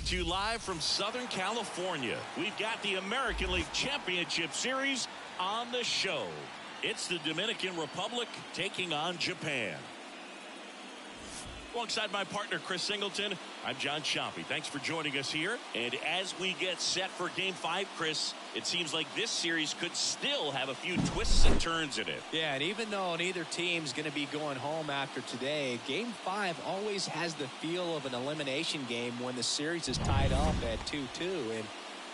Coming to you live from Southern California, we've got the American League Championship Series on the show. It's the Dominican Republic taking on Japan. Alongside my partner, Chris Singleton, I'm John Shoppy. Thanks for joining us here. And as we get set for Game 5, Chris, it seems like this series could still have a few twists and turns in it. Yeah, and even though neither team's going to be going home after today, Game 5 always has the feel of an elimination game when the series is tied up at 2-2. And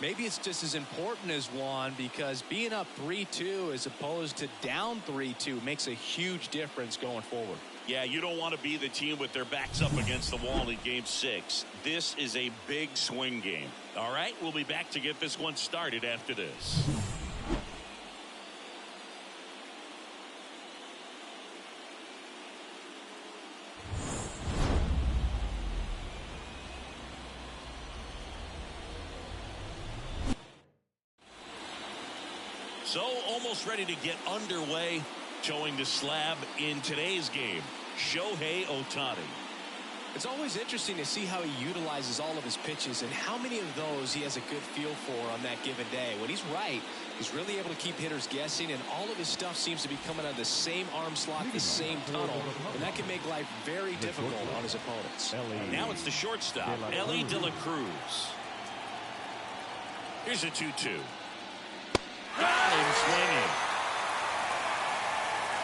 maybe it's just as important as one, because being up 3-2 as opposed to down 3-2 makes a huge difference going forward. Yeah, you don't want to be the team with their backs up against the wall in Game 6. This is a big swing game. All right, we'll be back to get this one started after this. So, almost ready to get underway. Showing the slab in today's game, Shohei Ohtani. It's always interesting to see how he utilizes all of his pitches and how many of those he has a good feel for on that given day. When he's right, he's really able to keep hitters guessing, and all of his stuff seems to be coming out of the same arm slot, the same tunnel, and that can make life very difficult on his opponents. Now it's the shortstop, Ellie De La Cruz. Here's a 2-2. Got him swinging.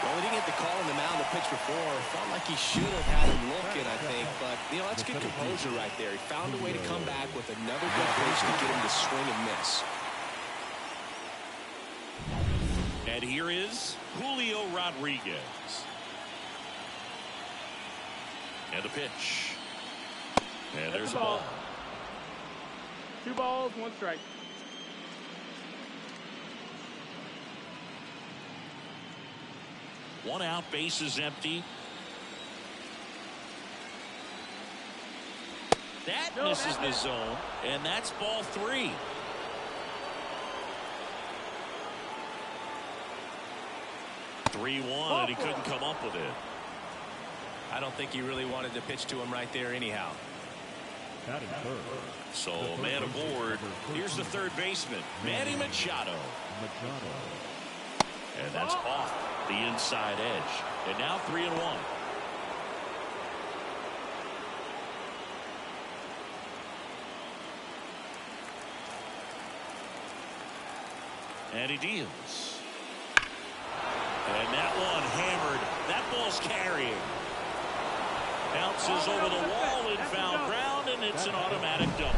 Well, he didn't get the call on the mound the pitch before. Felt like he should have had him looking, I think. But, you know, that's good composure right there. He found a way to come back with another good pitch to get him to swing and miss. And here is Julio Rodriguez. And a pitch. And there's a ball. 2 balls, 1 strike. One out, base is empty. That misses the zone, and that's ball 3. And he couldn't come up with it. I don't think he really wanted to pitch to him right there anyhow. So, man aboard. Here's the third baseman, Manny Machado. And that's off the inside edge. And now 3-1. And he deals. And that one hammered. That ball's carrying. Bounces over the wall in foul ground, and it's an automatic double.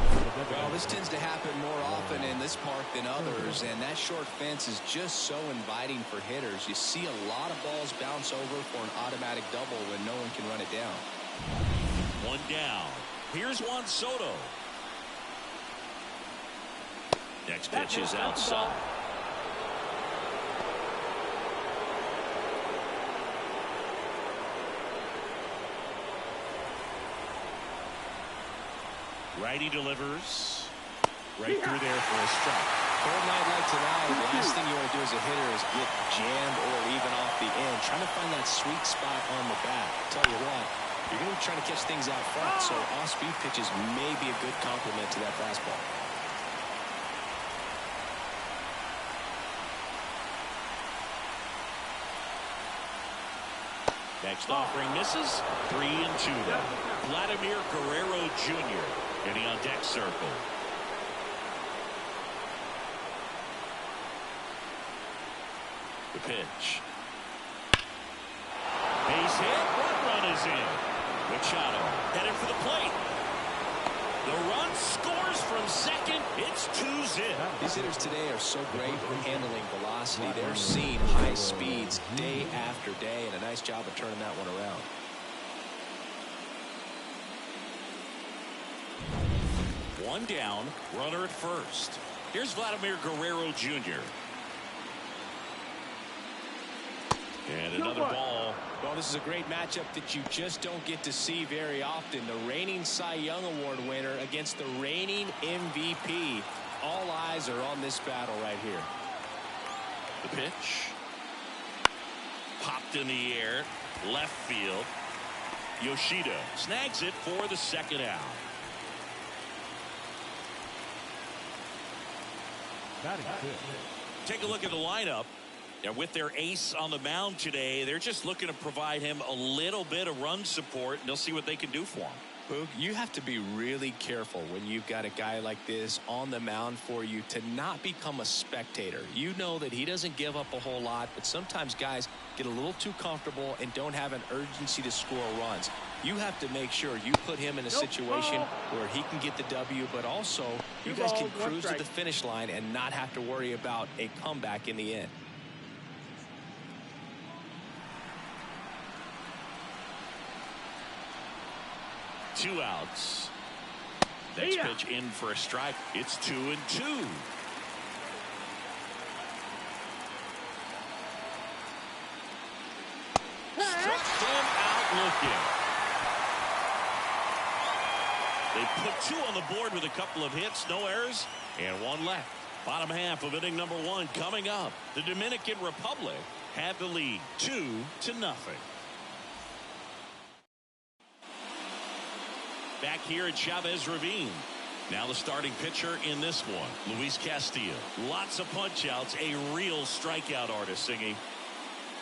Well, this tends to happen more often in this park than others, and that short fence is just so inviting for hitters. You see a lot of balls bounce over for an automatic double when no one can run it down. One down. Here's Juan Soto. Next pitch is outside. Righty delivers right through there for a strike. Cold night like tonight, the last thing you want to do as a hitter is get jammed or even off the end. Trying to find that sweet spot on the bat. Tell you what, you're going to be trying to catch things out front, so off-speed pitches may be a good complement to that fastball. Next offering misses. 3-2 though. Vladimir Guerrero Jr. getting on deck circle. The pitch. Base hit. One run is in. Machado headed for the plate. The run scores from second. It's 2-zip. These hitters today are so great at handling velocity. They're seeing high speeds day after day, and a nice job of turning that one around. One down, runner at first. Here's Vladimir Guerrero Jr. And another ball. Well, this is a great matchup that you just don't get to see very often. The reigning Cy Young Award winner against the reigning MVP. All eyes are on this battle right here. The pitch. Popped in the air. Left field. Yoshida snags it for the second out. Take a look at the lineup. And with their ace on the mound today, they're just looking to provide him a little bit of run support, and they'll see what they can do for him. Boog, you have to be really careful when you've got a guy like this on the mound for you to not become a spectator. You know that he doesn't give up a whole lot, but sometimes guys get a little too comfortable and don't have an urgency to score runs. You have to make sure you put him in a situation where he can get the W, but also you guys can cruise to the finish line and not have to worry about a comeback in the end. Two outs. Next pitch in for a strike. It's 2-2. Struck him out looking. They put 2 on the board with a couple of hits, no errors, and 1 left. Bottom half of inning number 1 coming up. The Dominican Republic had the lead 2-0. Back here at Chavez Ravine. Now the starting pitcher in this one, Luis Castillo. Lots of punch outs, a real strikeout artist singing.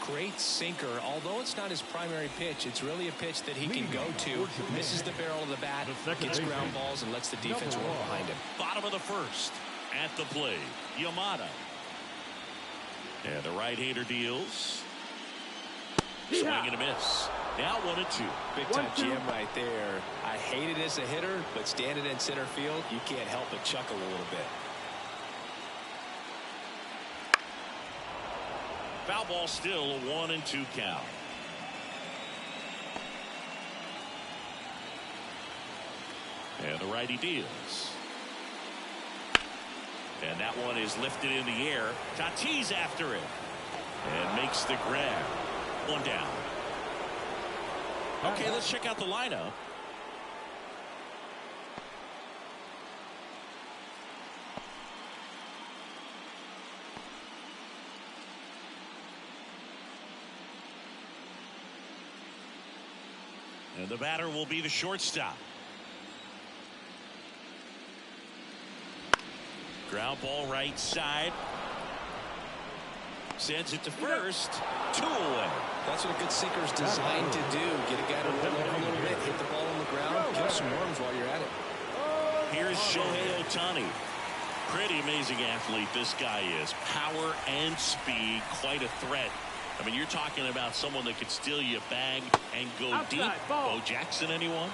Great sinker. Although it's not his primary pitch, it's really a pitch that he can go to. Misses the barrel of the bat, gets ground balls, and lets the defense roll behind him. Bottom of the first. At the plate, Yamada. And the right-hander deals. Swing and a miss. Now 1-2. Big time jam right there. I hate it as a hitter, but standing in center field, you can't help but chuckle a little bit. Foul ball, still a 1-2 count. And the righty deals. And that one is lifted in the air. Tatis after it. And makes the grab. 1 down. Okay, let's check out the lineup. And the batter will be the shortstop. Ground ball right side. Sends it to first. 2 away. That's what a good sinker is designed to do. Get a guy to roll over a little bit, hit the ball on the ground, give some worms while you're at it. Here's Shohei Ohtani. Pretty amazing athlete this guy is. Power and speed, quite a threat. I mean, you're talking about someone that could steal you a bag and go deep. Bo Jackson, anyone?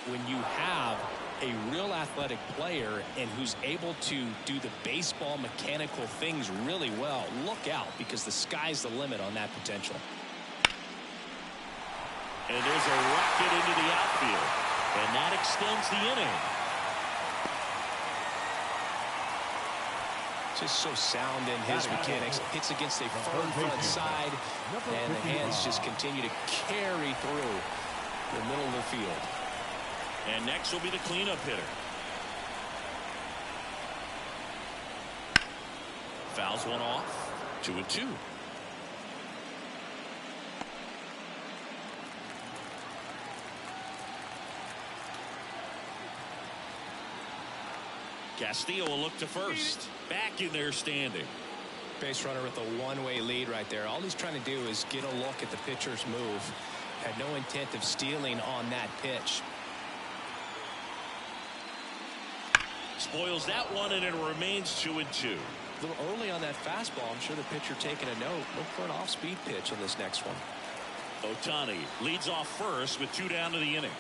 When you have a real athletic player and who's able to do the baseball mechanical things really well, look out, because the sky's the limit on that potential. And there's a rocket into the outfield, and that extends the inning. Just so sound in his mechanics. Hits against a firm front side, and the hands just continue to carry through the middle of the field. And next will be the cleanup hitter. Fouls one off. 2-2. Castillo will look to first. Back in there standing. Base runner with a one-way lead right there. All he's trying to do is get a look at the pitcher's move. Had no intent of stealing on that pitch. Spoils that one, and it remains 2-2. A little early on that fastball. I'm sure the pitcher taking a note. Look for an off-speed pitch on this next one. Ohtani leads off first with 2 down to the inning.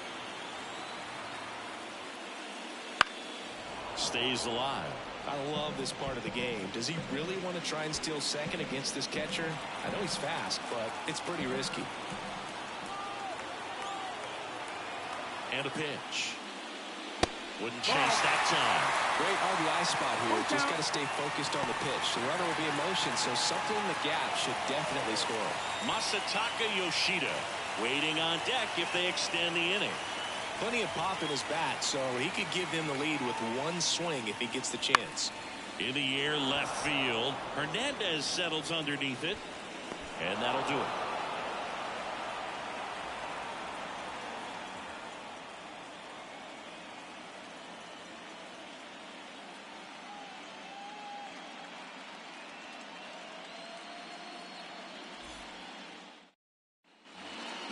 Stays alive. I love this part of the game. Does he really want to try and steal second against this catcher? I know he's fast, but it's pretty risky. And a pitch. Wouldn't chase that time. Great RBI spot here. Just got to stay focused on the pitch. The runner will be in motion, so something in the gap should definitely score. Masataka Yoshida waiting on deck if they extend the inning. Plenty of pop in his bat, so he could give them the lead with one swing if he gets the chance. In the air, left field. Hernandez settles underneath it, and that'll do it.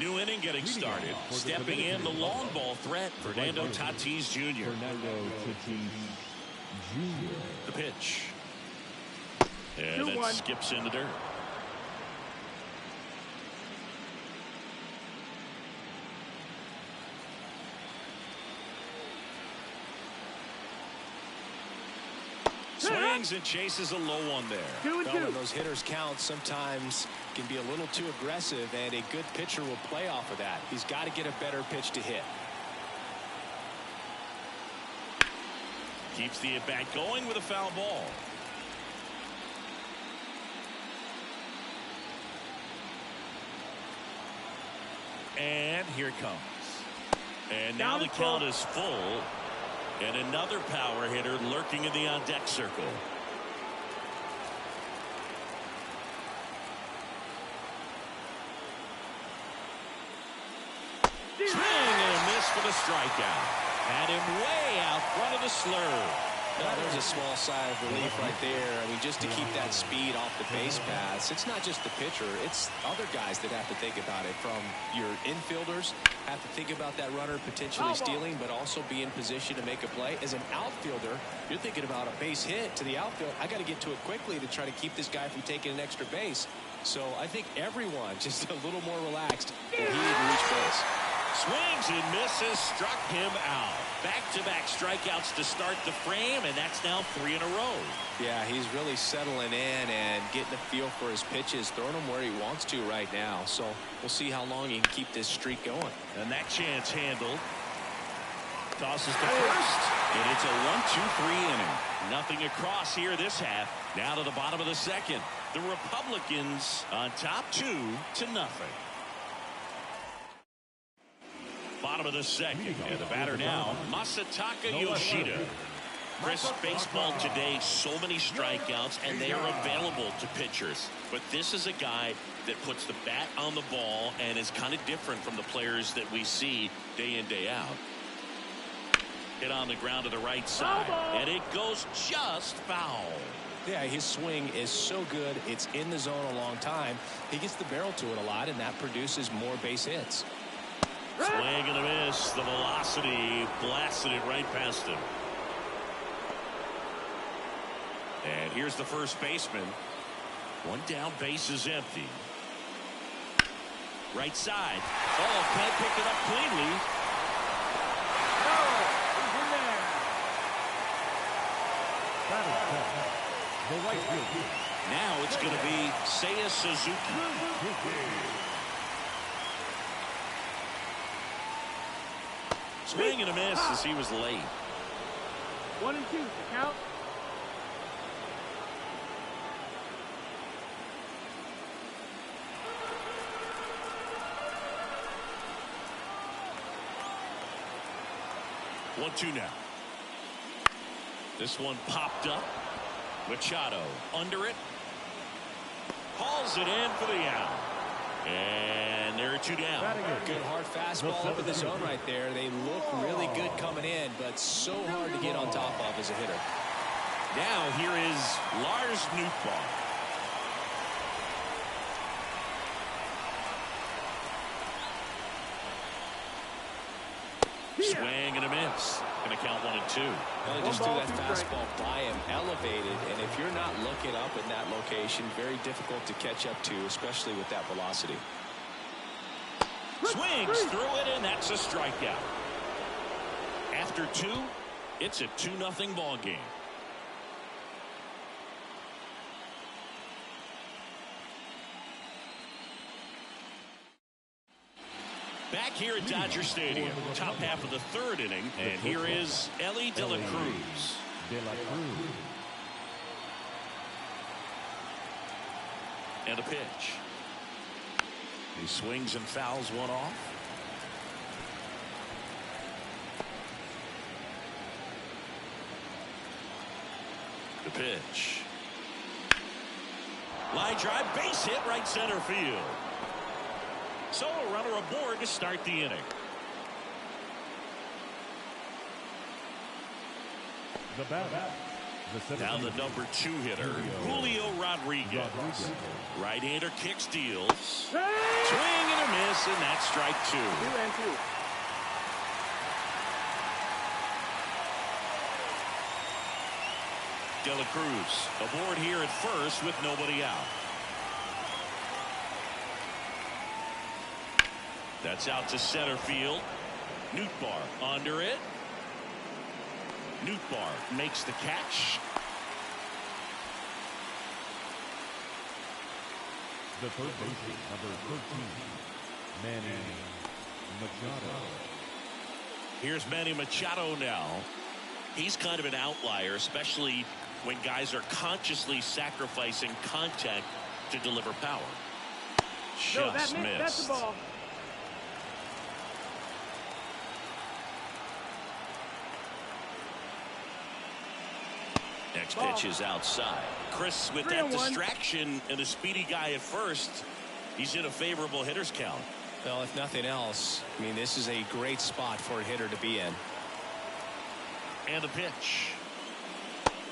New inning getting started. Stepping in the long ball threat, Fernando Tatis Jr. The pitch. And it skips in the dirt. Swings and chases a low one there. Well, when those hitters count, sometimes can be a little too aggressive, and a good pitcher will play off of that. He's got to get a better pitch to hit. Keeps the at-bat going with a foul ball. And here it comes. And now the count is full. And another power hitter lurking in the on-deck circle. Swing and a miss for the strikeout. Had him way out front of the slurve. Well, there's a small sigh of relief right there. I mean, just to keep that speed off the base paths. It's not just the pitcher. It's other guys that have to think about it. From your infielders, have to think about that runner potentially stealing, but also be in position to make a play. As an outfielder, you're thinking about a base hit to the outfield. I got to get to it quickly to try to keep this guy from taking an extra base. So I think everyone just a little more relaxed that he didn't reach base. Swings and misses, struck him out. Back-to-back strikeouts to start the frame, and that's now 3 in a row. Yeah, he's really settling in and getting a feel for his pitches, throwing them where he wants to right now. So we'll see how long he can keep this streak going. And that chance handled. Tosses to first, and it's a 1-2-3 inning. Nothing across here this half. Now to the bottom of the second. The Republicans on top 2-0. Bottom of the second, and the batter now, Masataka Yoshida. Chris, baseball today, so many strikeouts, and they are available to pitchers. But this is a guy that puts the bat on the ball and is kind of different from the players that we see day in, day out. Hit on the ground to the right side, and it goes just foul. Yeah, his swing is so good. It's in the zone a long time. He gets the barrel to it a lot, and that produces more base hits. Swing and a miss. The velocity blasted it right past him. And here's the first baseman. One down, base is empty. Right side. Oh, can't pick it up cleanly. He's in there. Now it's going to be Seiya Suzuki. Swing and a miss as he was late. 1 and 2. Count. One, two now. This one popped up. Machado under it. Hauls it in for the out. And there are 2 down. Good hard fastball over the zone right there. They look really good coming in, but so hard to get on top of as a hitter. Now here is Lars Nootbaar. Swing and a miss. Going to count 1 and 2. Well, they just threw that fastball by him, elevated, and if you're not looking up in that location, very difficult to catch up to, especially with that velocity. Swings through it, and that's a strikeout. After 2, it's a 2-0 ball game. Back here at Dodger Stadium, top half of the 3rd inning, and here is Elly De La Cruz. And a pitch. He swings and fouls one off. The pitch. Line drive, base hit, right center field. So a runner aboard to start the inning. The batter, Now the number 2 hitter, Julio Rodriguez. Right-hander kicks, deals. Swing and a miss, and that's strike 2. 2-2. De La Cruz aboard here at first with nobody out. That's out to center field. Nootbaar under it. Nootbaar makes the catch. The first baseman, number 13, Manny Machado. Here's Manny Machado now. He's kind of an outlier, especially when guys are consciously sacrificing contact to deliver power. Just missed. That's the ball. Next pitch is outside. Chris, with that distraction and a speedy guy at first, he's in a favorable hitter's count. Well, if nothing else, I mean, this is a great spot for a hitter to be in. And the pitch.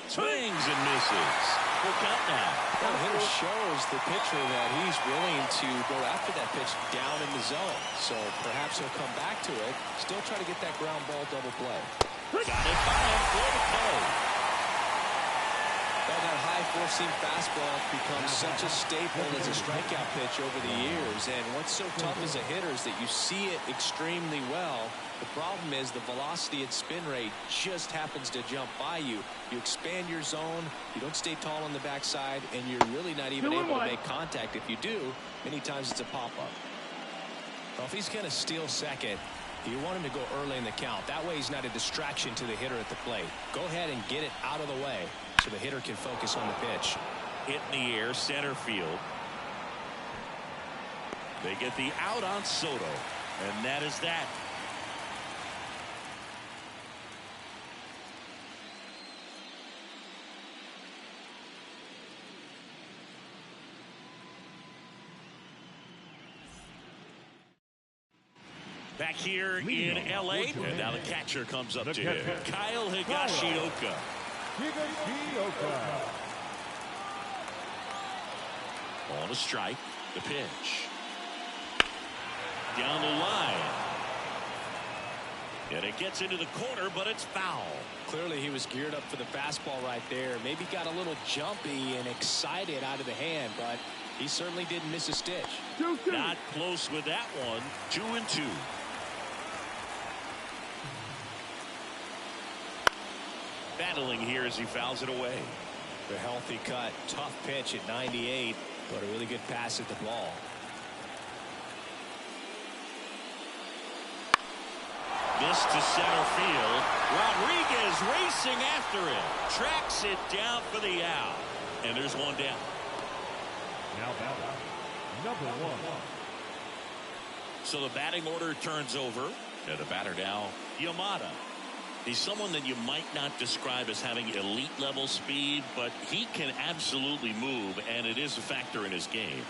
Swings and misses. Full count now. Well, the hitter shows the pitcher that he's willing to go after that pitch down in the zone. So perhaps he'll come back to it. Still try to get that ground ball double play. Got it by him for the play. Well, that high four-seam fastball becomes such a staple as a strikeout pitch over the years. And what's so tough as a hitter is that you see it extremely well. The problem is the velocity and spin rate just happens to jump by you. You expand your zone, you don't stay tall on the backside, and you're really not even able to make contact. If you do, many times it's a pop-up. Well, if he's going to steal second, you want him to go early in the count. That way he's not a distraction to the hitter at the plate. Go ahead and get it out of the way so the hitter can focus on the pitch. Hit in the air, center field. They get the out on Soto, and that is that. Back here in L.A., and now the catcher comes up to him. Kyle Higashioka. On a strike, the pitch. Down the line. And it gets into the corner, but it's foul. Clearly he was geared up for the fastball right there. Maybe got a little jumpy and excited out of the hand, but he certainly didn't miss a stitch. Not close with that one. 2-2. Battling here as he fouls it away. The healthy cut. Tough pitch at 98, but a really good pass at the ball. This to center field. Rodriguez racing after it. Tracks it down for the out. And there's one down. Now batting, number 1. So the batting order turns over. And the batter now, Yamada. He's someone that you might not describe as having elite level speed, but he can absolutely move, and it is a factor in his game.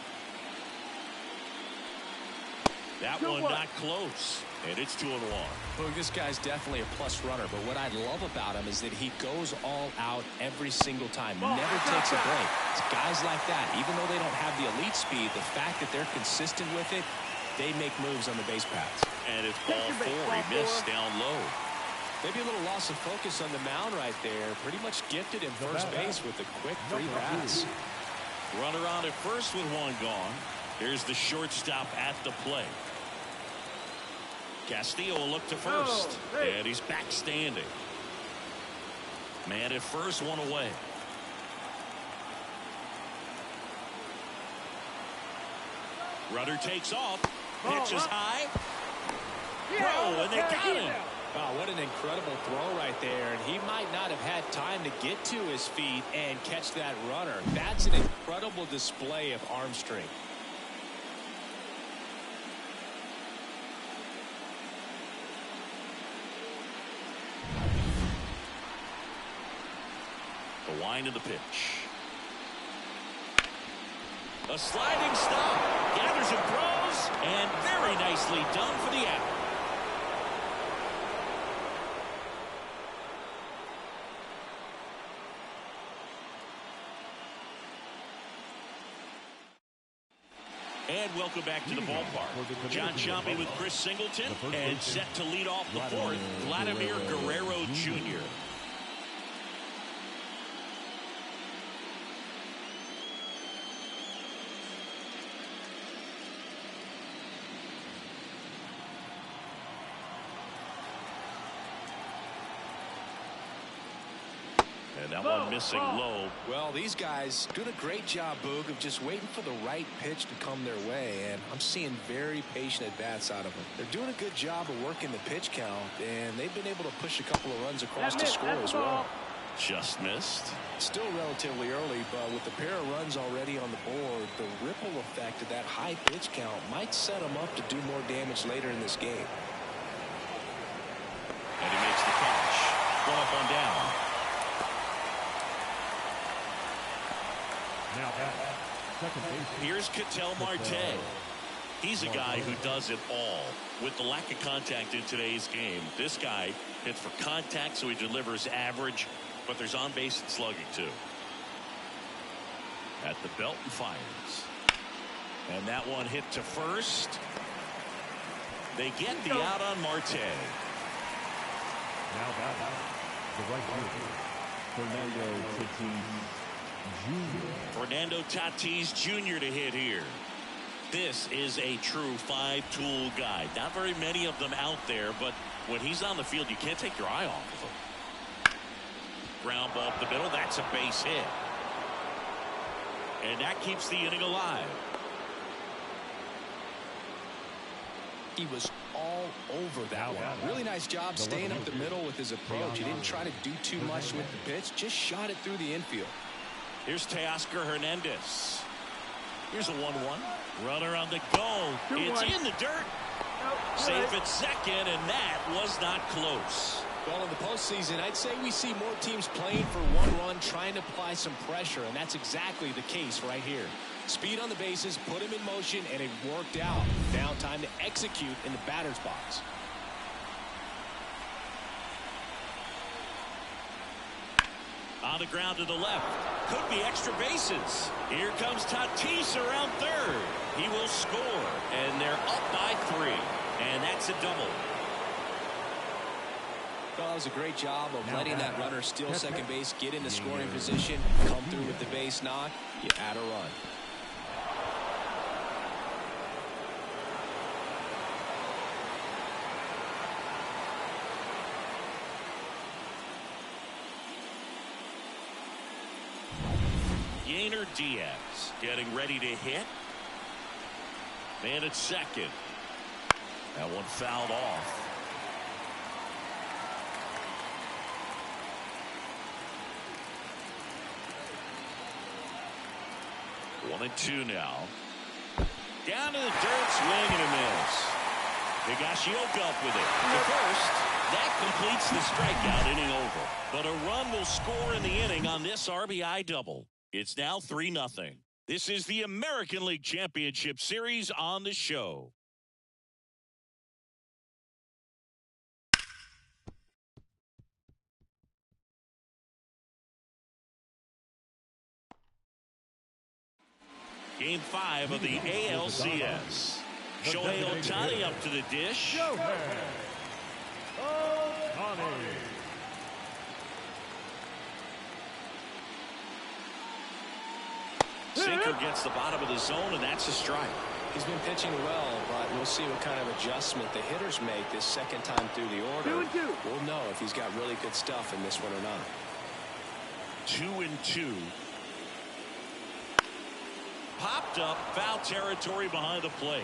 That one not close, and it's 2-1. Look, this guy's definitely a plus runner, but what I love about him is that he goes all out every single time, never takes a break. It's guys like that, even though they don't have the elite speed, the fact that they're consistent with it, they make moves on the base paths. And it's ball 4. He missed down low. Maybe a little loss of focus on the mound right there. Pretty much gifted him first base with a quick free pass. Runner on at first with one gone. Here's the shortstop at the plate. Castillo will look to first. And he's back standing. Man at first, one away. Runner takes off. Pitch is high. Throw, and they got him. Wow, what an incredible throw right there. And he might not have had time to get to his feet and catch that runner. That's an incredible display of arm strength. The wind of the pitch. A sliding stop. Gathers and throws. And very nicely done for the out. And welcome back to the ballpark. John Sciambi with Chris Singleton, and set to lead off the fourth, Vladimir Guerrero Jr. And that one missing low. Well, these guys doing a great job, Boog, of just waiting for the right pitch to come their way, and I'm seeing very patient at-bats out of them. They're doing a good job of working the pitch count, and they've been able to push a couple of runs across to score as well. Just missed. Still relatively early, but with a pair of runs already on the board, the ripple effect of that high pitch count might set them up to do more damage later in this game. And he makes the catch. One up, one down. Now back, second base. Here's Ketel Marte. He's a guy who does it all. With the lack of contact in today's game, this guy hits for contact, so he delivers average, but there's on base and slugging too. At the belt and fires. And that one hit to first. They get the out on Marte. Now back, the right fielder, Fernando Tatis Jr. Fernando Tatis Jr. to hit here. This is a true five-tool guy. Not very many of them out there, but when he's on the field, you can't take your eye off of him. Ground ball up the middle. That's a base hit. And that keeps the inning alive. He was all over that one. Really nice job staying up the middle with his approach. He didn't try to do too much with the pitch, just shot it through the infield. Here's Teoscar Hernandez. Here's a 1-1. Runner on the go. It's in the dirt. Safe at second, and that was not close. Well, in the postseason, I'd say we see more teams playing for one run, trying to apply some pressure, and that's exactly the case right here. Speed on the bases, put him in motion, and it worked out. Now time to execute in the batter's box. On the ground to the left. Could be extra bases. Here comes Tatis around third. He will score, and they're up by 3. And that's a double. Well, it was a great job of letting that runner steal second base, get into scoring position, come through with the base knock. You add a run. Yainer Diaz getting ready to hit. Man at second. That one fouled off. One and two now. Down to the dirt, swing and a miss. Higashioka up with it. To first, that completes the strikeout, inning over. But a run will score in the inning on this RBI double. It's now 3-0. This is the American League Championship Series on the show. Game 5 of the ALCS. Shohei Ohtani up to the dish. Shohei Ohtani. Sinker gets the bottom of the zone, and that's a strike. He's been pitching well, but we'll see what kind of adjustment the hitters make this second time through the order. 2-2. We'll know if he's got really good stuff in this one or not. 2-2. Popped up, foul territory behind the plate.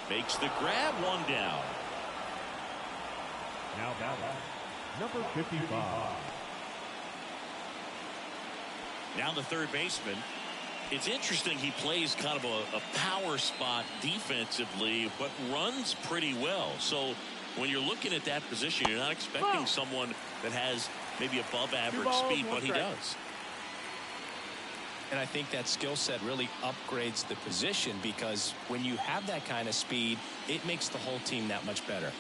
Makes the grab, one down. Now batting, number 55. Now the third baseman. It's interesting, he plays kind of a power spot defensively, but runs pretty well. So when you're looking at that position, you're not expecting someone that has maybe above average speed, but he does. And I think that skill set really upgrades the position, because when you have that kind of speed, it makes the whole team that much better.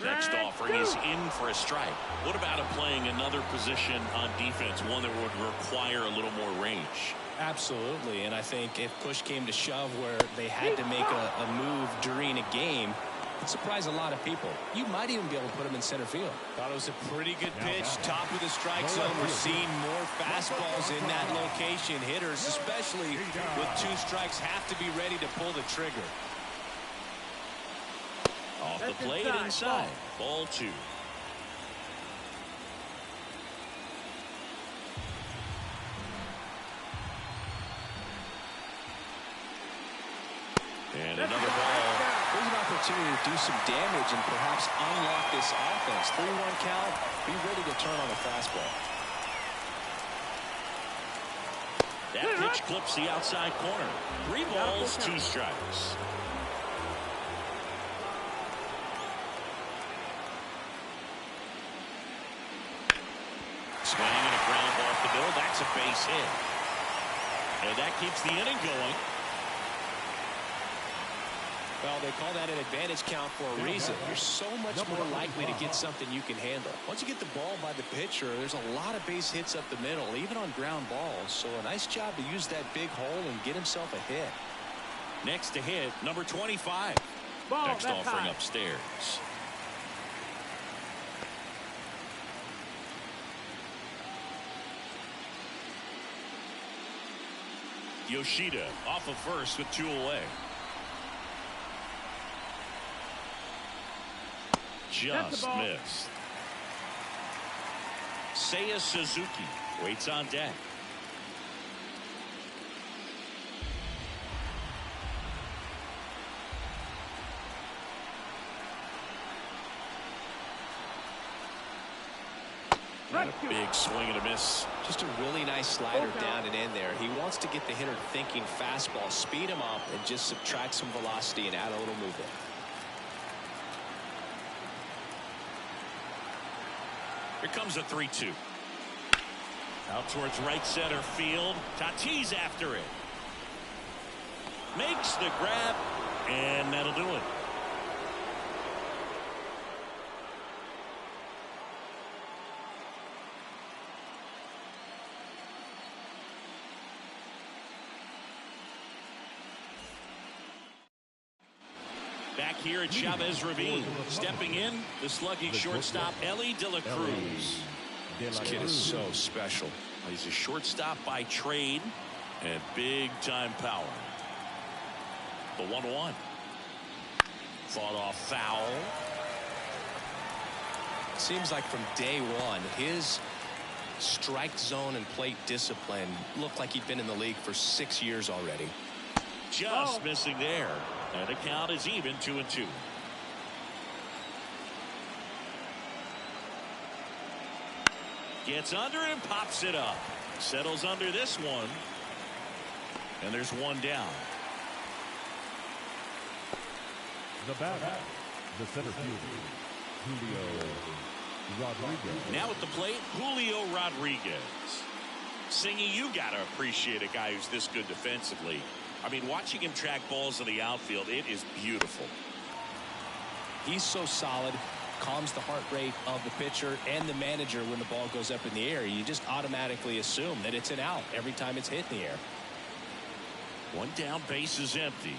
Next offering is in for a strike. What about him playing another position on defense, one that would require a little more range? Absolutely, and I think if push came to shove where they had to make a move during a game, it surprised a lot of people. You might even be able to put him in center field. Thought it was a pretty good pitch, top of the strike zone. We're seeing more fastballs in that location. Hitters, especially with 2 strikes, have to be ready to pull the trigger. Off the plate, inside. Ball 2. And another ball. There's an opportunity to do some damage and perhaps unlock this offense. 3-1 count. Be ready to turn on the fastball. That pitch clips the outside corner. 3 balls, 2 strikes. Swing and a ground ball off the middle. That's a base hit. And that keeps the inning going. Well, they call that an advantage count for a reason. You're so much more likely to get something you can handle. Once you get the ball by the pitcher, there's a lot of base hits up the middle, even on ground balls. So a nice job to use that big hole and get himself a hit. Next to hit, number 25. Ball, Next offering high. upstairs. Yoshida off of first with 2 away. Just missed. Seiya Suzuki waits on deck. And a big swing and a miss. Just a really nice slider down and in there. He wants to get the hitter thinking fastball, speed him up, and just subtract some velocity and add a little movement. Here comes a 3-2. Out towards right center field. Tatis after it. Makes the grab, and that'll do it. Back here at Chavez Ravine. Stepping in, the slugging shortstop, Ellie De La Cruz. This kid is so special. He's a shortstop by trade and big-time power. The 1-1. Fought off foul. Seems like from day one, his strike zone and plate discipline looked like he'd been in the league for 6 years already. Just missing there. And the count is even, 2-2. Gets under it and pops it up. Settles under this one. And there's 1 down. The batter, the center fielder, Julio Rodriguez. Now at the plate, Julio Rodriguez. Singy, you got to appreciate a guy who's this good defensively. I mean, watching him track balls in the outfield, it is beautiful. He's so solid, calms the heart rate of the pitcher and the manager when the ball goes up in the air. You just automatically assume that it's an out every time it's hit in the air. 1 down, base is empty.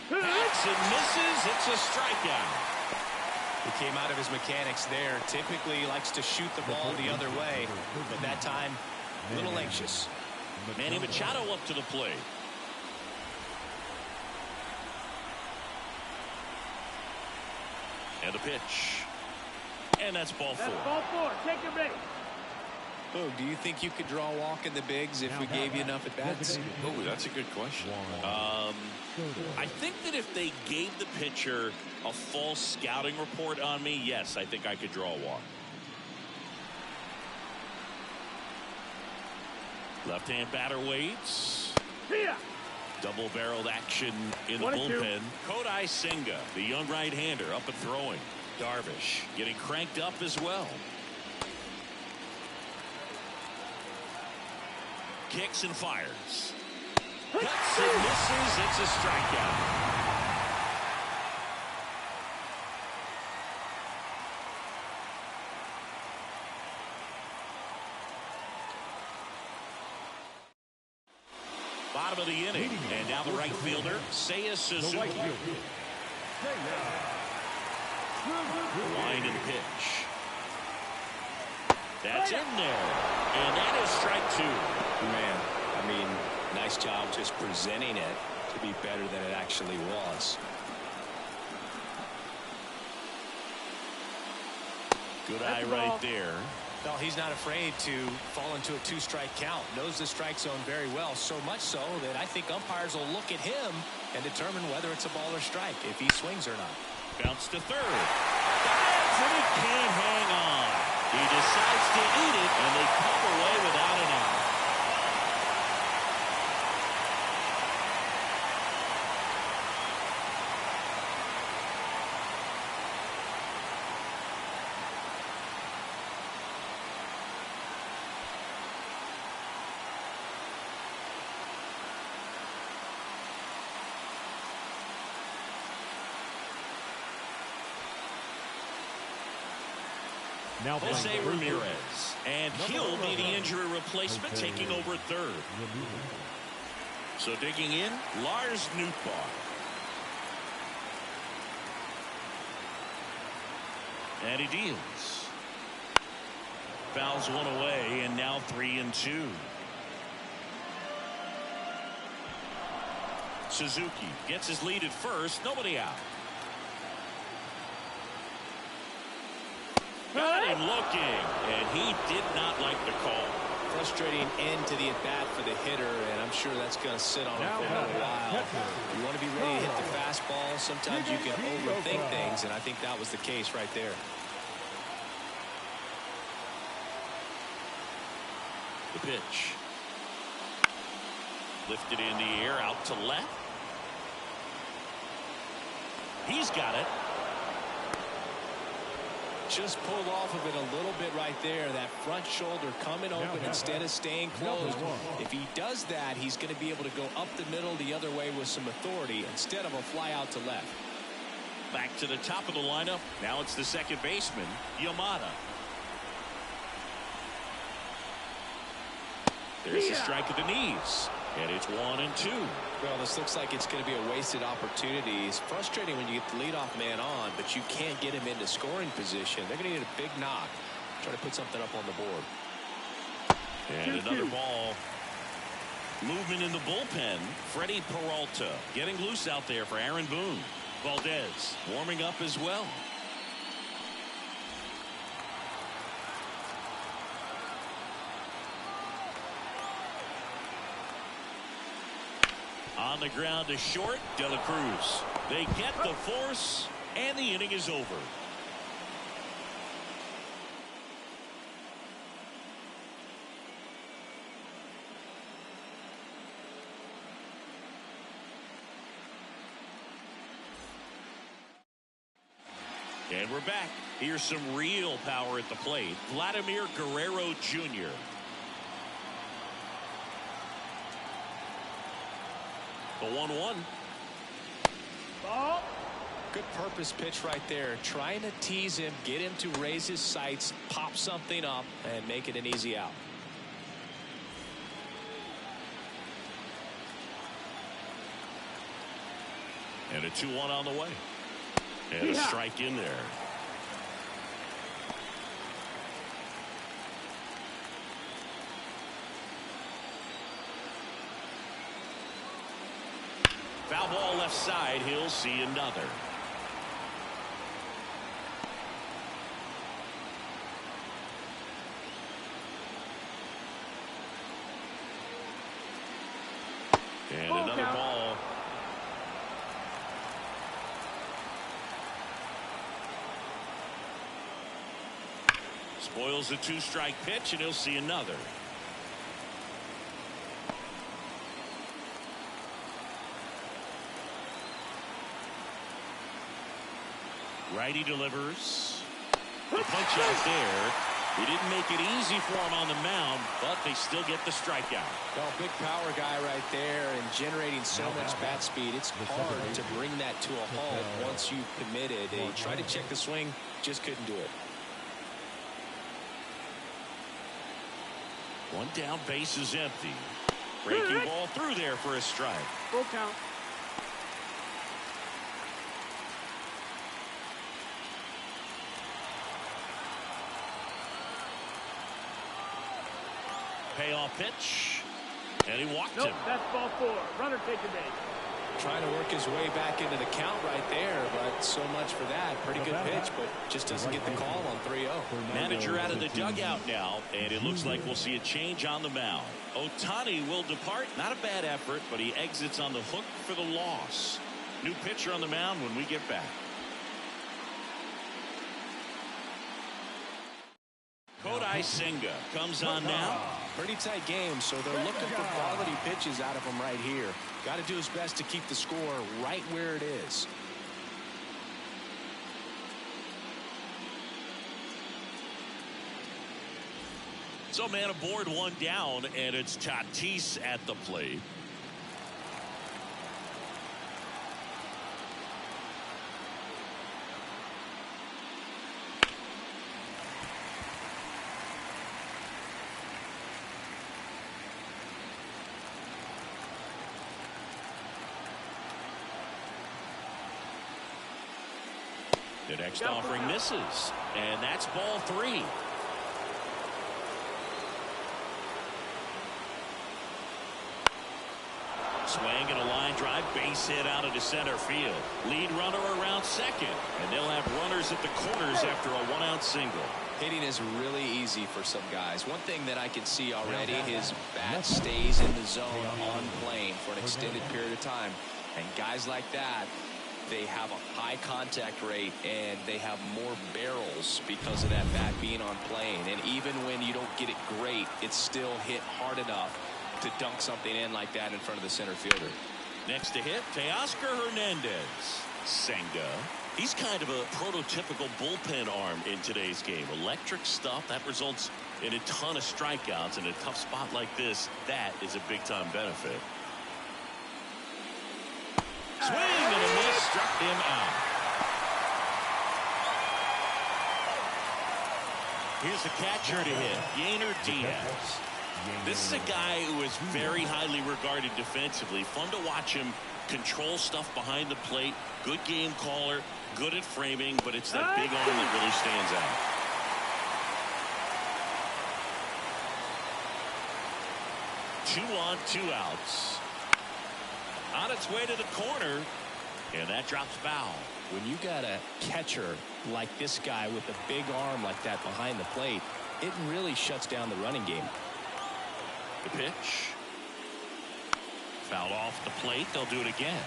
Hits and misses. It's a strikeout. He came out of his mechanics there. Typically he likes to shoot the ball the other way, but that time a little anxious. Manny Machado up to the plate. And the pitch. And that's ball 4. That's ball 4. Take your base. Oh, do you think you could draw a walk in the bigs if we gave you enough at bats? Oh, that's a good question. I think that if they gave the pitcher a false scouting report on me, yes, I think I could draw a walk. Left-hand batter waits. Double-barreled action in the bullpen. Kodai Senga, the young right-hander, up and throwing. Darvish getting cranked up as well. Kicks and fires. Cuts and misses. It's a strikeout. bottom of the inning. And now the right fielder, Seiya Suzuki. Line and pitch. That's in there. And that is strike two. Man, I mean, nice job just presenting it to be better than it actually was. Good eye right there. Well, he's not afraid to fall into a two-strike count. Knows the strike zone very well, so much so that I think umpires will look at him and determine whether it's a ball or strike, if he swings or not. Bounce to third. Dives and he can't hang on. He decides to eat it, and they come away without an out. Now Jose Ramirez, and he'll be the injury replacement, taking over third. So digging in, Lars Nootbaar. And he deals. Fouls one away, and now 3-2. Suzuki gets his lead at first, nobody out. Got him looking, and he did not like the call. Frustrating end to the at-bat for the hitter, and I'm sure that's going to sit on him for a little while. You want to be ready to hit the fastball. Sometimes you can overthink things, and I think that was the case right there. The pitch. Lifted in the air, out to left. He's got it. Just pulled off of it a little bit right there. That front shoulder coming open instead of staying closed. If he does that, he's going to be able to go up the middle the other way with some authority instead of a fly out to left. Back to the top of the lineup. Now it's the second baseman, Yamada. There's the strike at the knees. And it's 1-2. Well, this looks like it's going to be a wasted opportunity. It's frustrating when you get the leadoff man on, but you can't get him into scoring position. They're going to need a big knock. Try to put something up on the board. And another ball. Movement in the bullpen. Freddie Peralta getting loose out there for Aaron Boone. Valdez warming up as well. On the ground to short, De La Cruz. They get the force, and the inning is over. And we're back. Here's some real power at the plate. Vladimir Guerrero Jr. The 1-1. Ball. Good purpose pitch right there. Trying to tease him, get him to raise his sights, pop something up, and make it an easy out. And a 2-1 on the way. And a strike in there. Foul ball left side. He'll see another. And another ball. Spoils a two-strike pitch, and he'll see another. Righty delivers. The punch out there. He didn't make it easy for him on the mound, but they still get the strikeout. Well, big power guy right there and generating so much bat speed. It's hard to bring that to a halt once you've committed. He tried to check the swing, just couldn't do it. One down, base is empty. Breaking ball through there for a strike. Full count. Payoff pitch. And he walked Nope, him. that's ball 4. Runner taking base. Trying to work his way back into the count right there, but so much for that. Pretty good pitch, but just doesn't get the call on 3-0. Manager out of the dugout now, and it looks like we'll see a change on the mound. Ohtani will depart. Not a bad effort, but he exits on the hook for the loss. New pitcher on the mound when we get back. Kodai Senga comes on now. Pretty tight game, so they're looking for quality pitches out of him right here. Got to do his best to keep the score right where it is. So man aboard, one down, and it's Tatis at the plate. The next offering misses, and that's ball 3. Swing and a line drive, base hit out into center field. Lead runner around second, and they'll have runners at the corners after a 1-out single. Hitting is really easy for some guys. One thing that I can see already, his bat stays in the zone on plane for an extended period of time. And guys like that, they have a high contact rate and they have more barrels because of that bat being on plane. And even when you don't get it great, it's still hit hard enough to dunk something in like that in front of the center fielder. Next to hit, Teoscar Hernandez. Senga. He's kind of a prototypical bullpen arm in today's game. Electric stuff that results in a ton of strikeouts. In a tough spot like this, that is a big-time benefit. Swing and a miss, struck him out. Here's the catcher to hit, Yainer Diaz. This is a guy who is very highly regarded defensively. Fun to watch him control stuff behind the plate. Good game caller, good at framing, but it's that big arm that really stands out. Two on, 2 outs. On its way to the corner, and that drops foul. When you got a catcher like this guy with a big arm like that behind the plate, it really shuts down the running game. The pitch. Fouled off the plate. They'll do it again.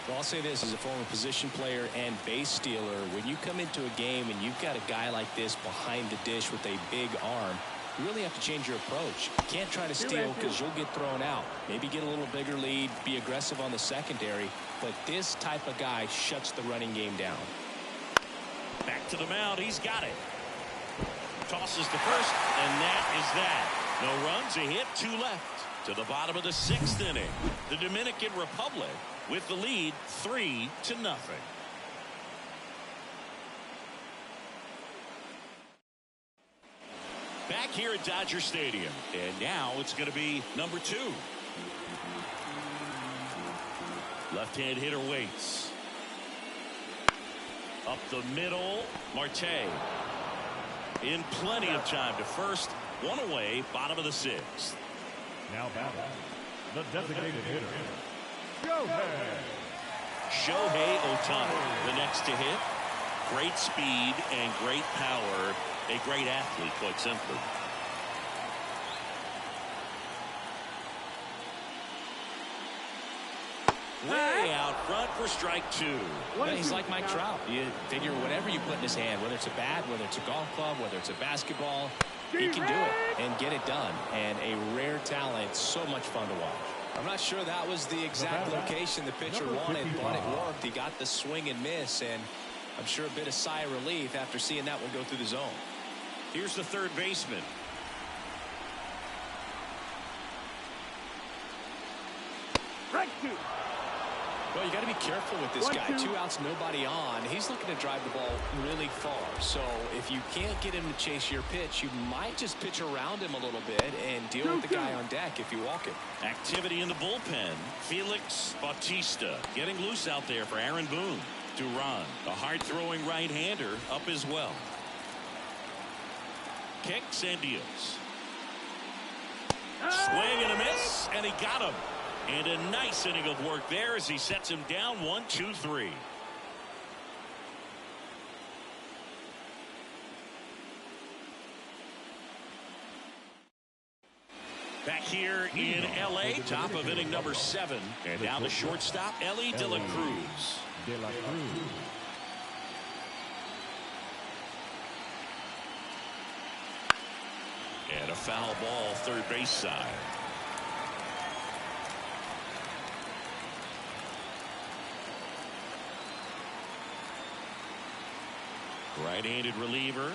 Well, I'll say this as a former position player and base stealer. When you come into a game and you've got a guy like this behind the dish with a big arm, you really have to change your approach. You can't try to steal because you'll get thrown out. Maybe get a little bigger lead, be aggressive on the secondary, but this type of guy shuts the running game down. Back to the mound. He's got it. Tosses the first, and that is that. No runs, a hit, 2 left. To the bottom of the 6th inning. The Dominican Republic with the lead 3-0. Back here at Dodger Stadium, and now it's going to be number 2. Left-hand hitter waits. Up the middle, Marte. In plenty of time to first. 1 away, bottom of the 6th. Now batting, the designated hitter, Shohei Ohtani, the next to hit. Great speed and great power. A great athlete, quite simply. Way out front for strike 2. Yeah, he's like Mike Trout. You figure whatever you put in his hand, whether it's a bat, whether it's a golf club, whether it's a basketball, he can do it and get it done. And a rare talent, so much fun to watch. I'm not sure that was the exact location the pitcher wanted, but it worked. He got the swing and miss, and I'm sure a bit of sigh of relief after seeing that one go through the zone. Here's the third baseman. Strike 2. Well, you got to be careful with this guy. 2 outs, nobody on. He's looking to drive the ball really far. So if you can't get him to chase your pitch, you might just pitch around him a little bit and deal with the guy on deck if you walk him. Activity in the bullpen. Felix Bautista getting loose out there for Aaron Boone. Duran, the hard-throwing right-hander, up as well. Kicks and deals. Swing and a miss, and he got him. And a nice inning of work there as he sets him down 1-2-3. Back here in L.A., top of inning number 7. And now the shortstop, Ellie De La Cruz. And a foul ball third base side. Right-handed reliever.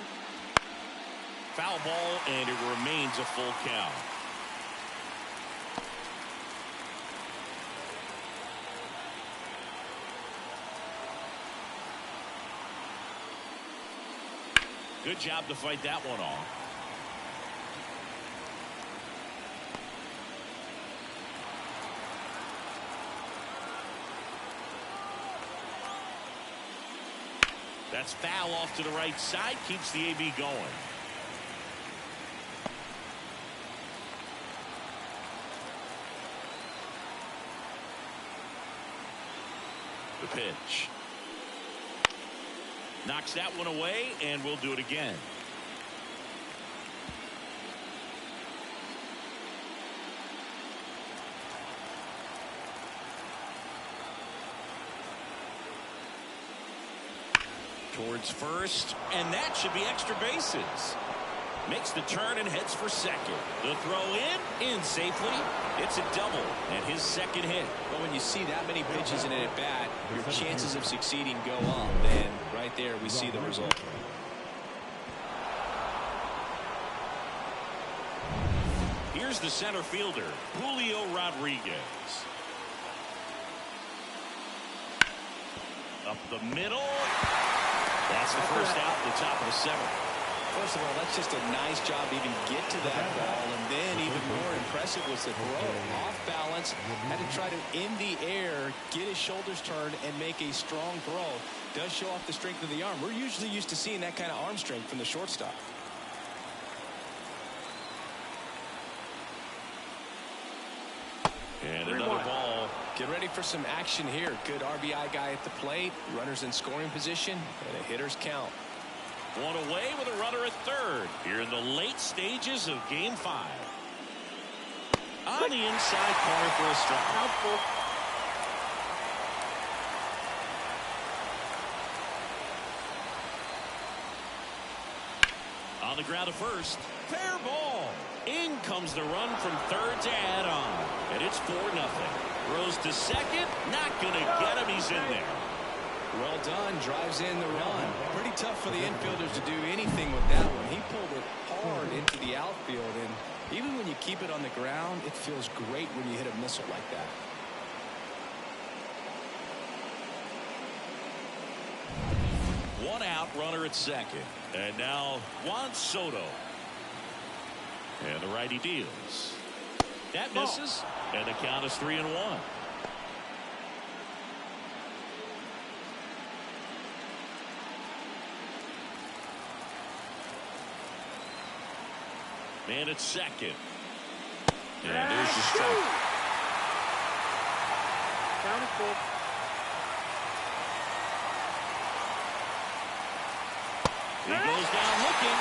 Foul ball, and it remains a full count. Good job to fight that one off. That's foul off to the right side. Keeps the AB going. The pitch. Knocks that one away, and we'll do it again. Towards first, and that should be extra bases. Makes the turn and heads for second. The throw in safely. It's a double and his second hit. But when you see that many pitches in an at-bat, your chances of succeeding go up. And right there, we see the result. Here's the center fielder, Julio Rodriguez. Up the middle. That's the first out at the top of the 7th. First of all, that's just a nice job to even get to that ball. And then even more impressive was the throw. Off balance. Had to try to, in the air, get his shoulders turned and make a strong throw. Does show off the strength of the arm. We're usually used to seeing that kind of arm strength from the shortstop. And another ball. Get ready for some action here. Good RBI guy at the plate. Runners in scoring position. And a hitter's count. One away with a runner at third. Here in the late stages of Game 5. On the inside corner for a strike. On the ground to first. Fair ball. In comes the run from third to add on. And it's 4-0. Throws to second. Not going to get him. He's in there. Well done. Drives in the run. Pretty tough for the infielders to do anything with that one. He pulled it hard into the outfield. And even when you keep it on the ground, it feels great when you hit a missile like that. One out, runner at second. And now Juan Soto. And the righty deals. That misses. And the count is 3-1. Man at second. And there's the strike. Count is full. He goes down looking.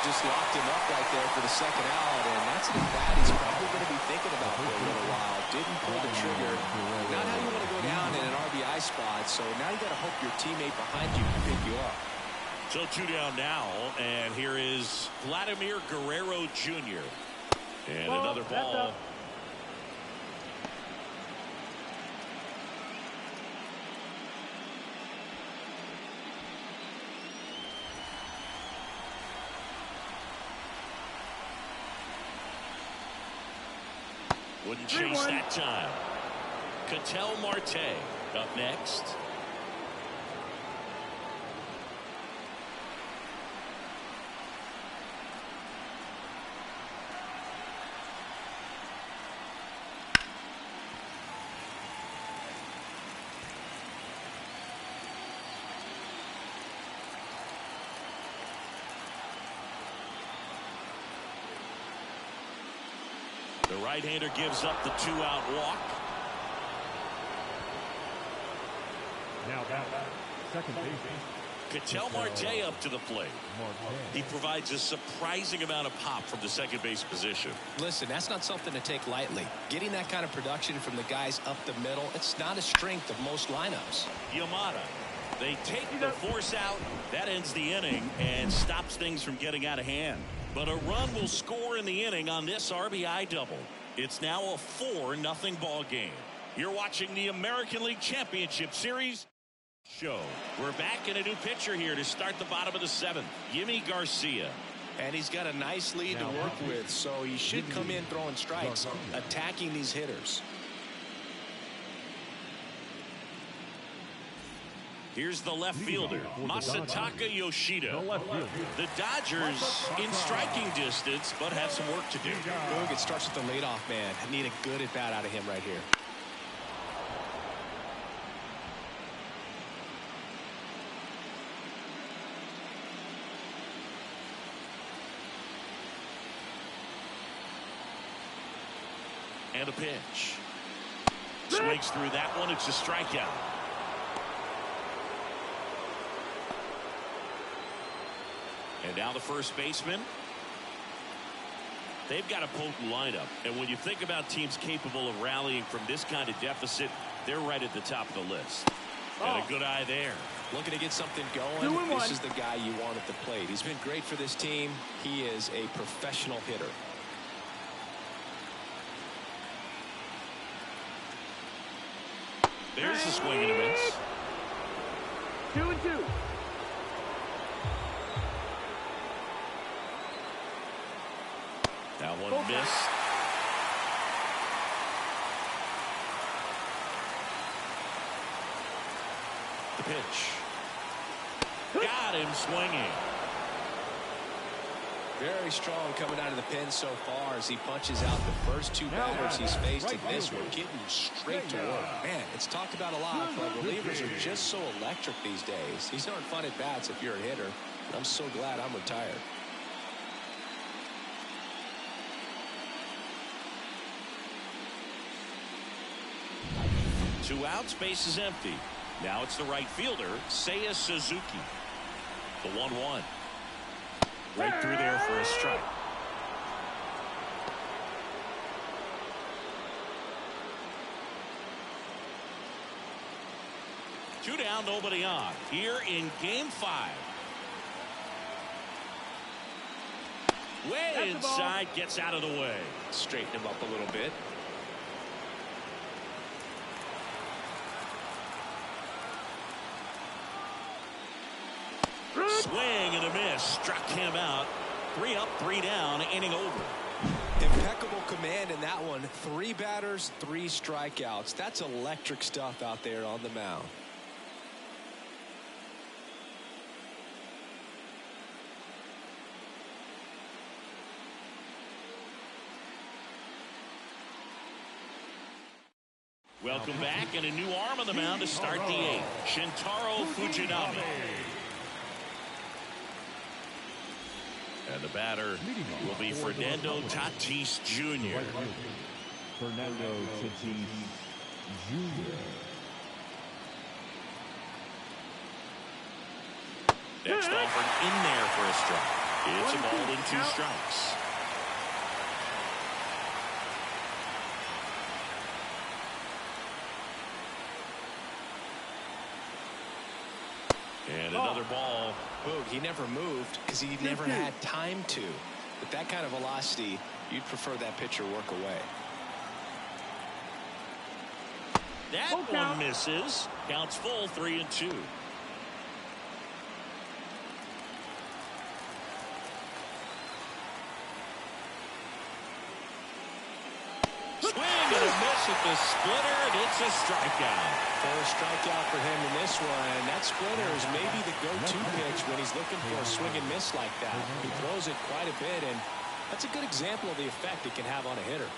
Just locked him up right there for the second out, and that's an at-bat he's probably going to be thinking about for a little while. Didn't pull the trigger. Not how you want to go down in an RBI spot, so now you got to hope your teammate behind you can pick you up. So 2 down now, and here is Vladimir Guerrero Jr. And another ball. Wouldn't chase that time. Ketel Marte up next. The right-hander gives up the 2-out walk. Now back, second baseman. Ketel Marte up to the plate. He provides a surprising amount of pop from the second base position. Listen, that's not something to take lightly. Getting that kind of production from the guys up the middle, it's not a strength of most lineups. Yamada. They take the force out. That ends the inning and stops things from getting out of hand. But a run will score in the inning on this RBI double. It's now a 4-0 ball game. You're watching the American League Championship Series show. We're back in a new pitcher here to start the bottom of the 7th. Yimi Garcia. And he's got a nice lead to work with, so he should come in throwing strikes, attacking these hitters. Here's the left fielder, Masataka Yoshida. The Dodgers in striking distance, but have some work to do. Boog, it starts with the leadoff man. I need a good at-bat out of him right here. And a pitch. Swings through that one. It's a strikeout. And now the first baseman. They've got a potent lineup. And when you think about teams capable of rallying from this kind of deficit, they're right at the top of the list. And a good eye there. Looking to get something going. This is the guy you want at the plate. He's been great for this team. He is a professional hitter. There's a swing and a miss. 2-2. That one missed. The pitch. Got him swinging. Very strong coming out of the pen so far as he punches out the first 2 batters he's faced in this one, getting straight to work. Man, it's talked about a lot, but relievers are just so electric these days. These aren't fun at bats if you're a hitter. I'm so glad I'm retired. Two outs, base is empty. Now it's the right fielder, Seiya Suzuki. The 1-1. Right through there for a strike. Two down, nobody on. Here in game 5. Way inside, gets out of the way. Straighten him up a little bit. Swing and a miss. Struck him out. 3 up, 3 down, inning over. Impeccable command in that one. 3 batters, 3 strikeouts. That's electric stuff out there on the mound. Welcome back, and a new arm on the mound to start the 8th. Shintaro Fujinami. And the batter will be Fernando Tatis Jr. Fernando Tatis Jr. Next offer in there for a strike. It's a ball and 2 strikes. And another ball. Boog, he never moved because he never had time to. With that kind of velocity, you'd prefer that pitcher work away. That one misses. Counts full, 3-2. swing and a miss at the splitter, and it's a strikeout. First strikeout for him in this one. That splitter is maybe the go-to pitch when he's looking for a swing and miss like that. He throws it quite a bit, and that's a good example of the effect it can have on a hitter.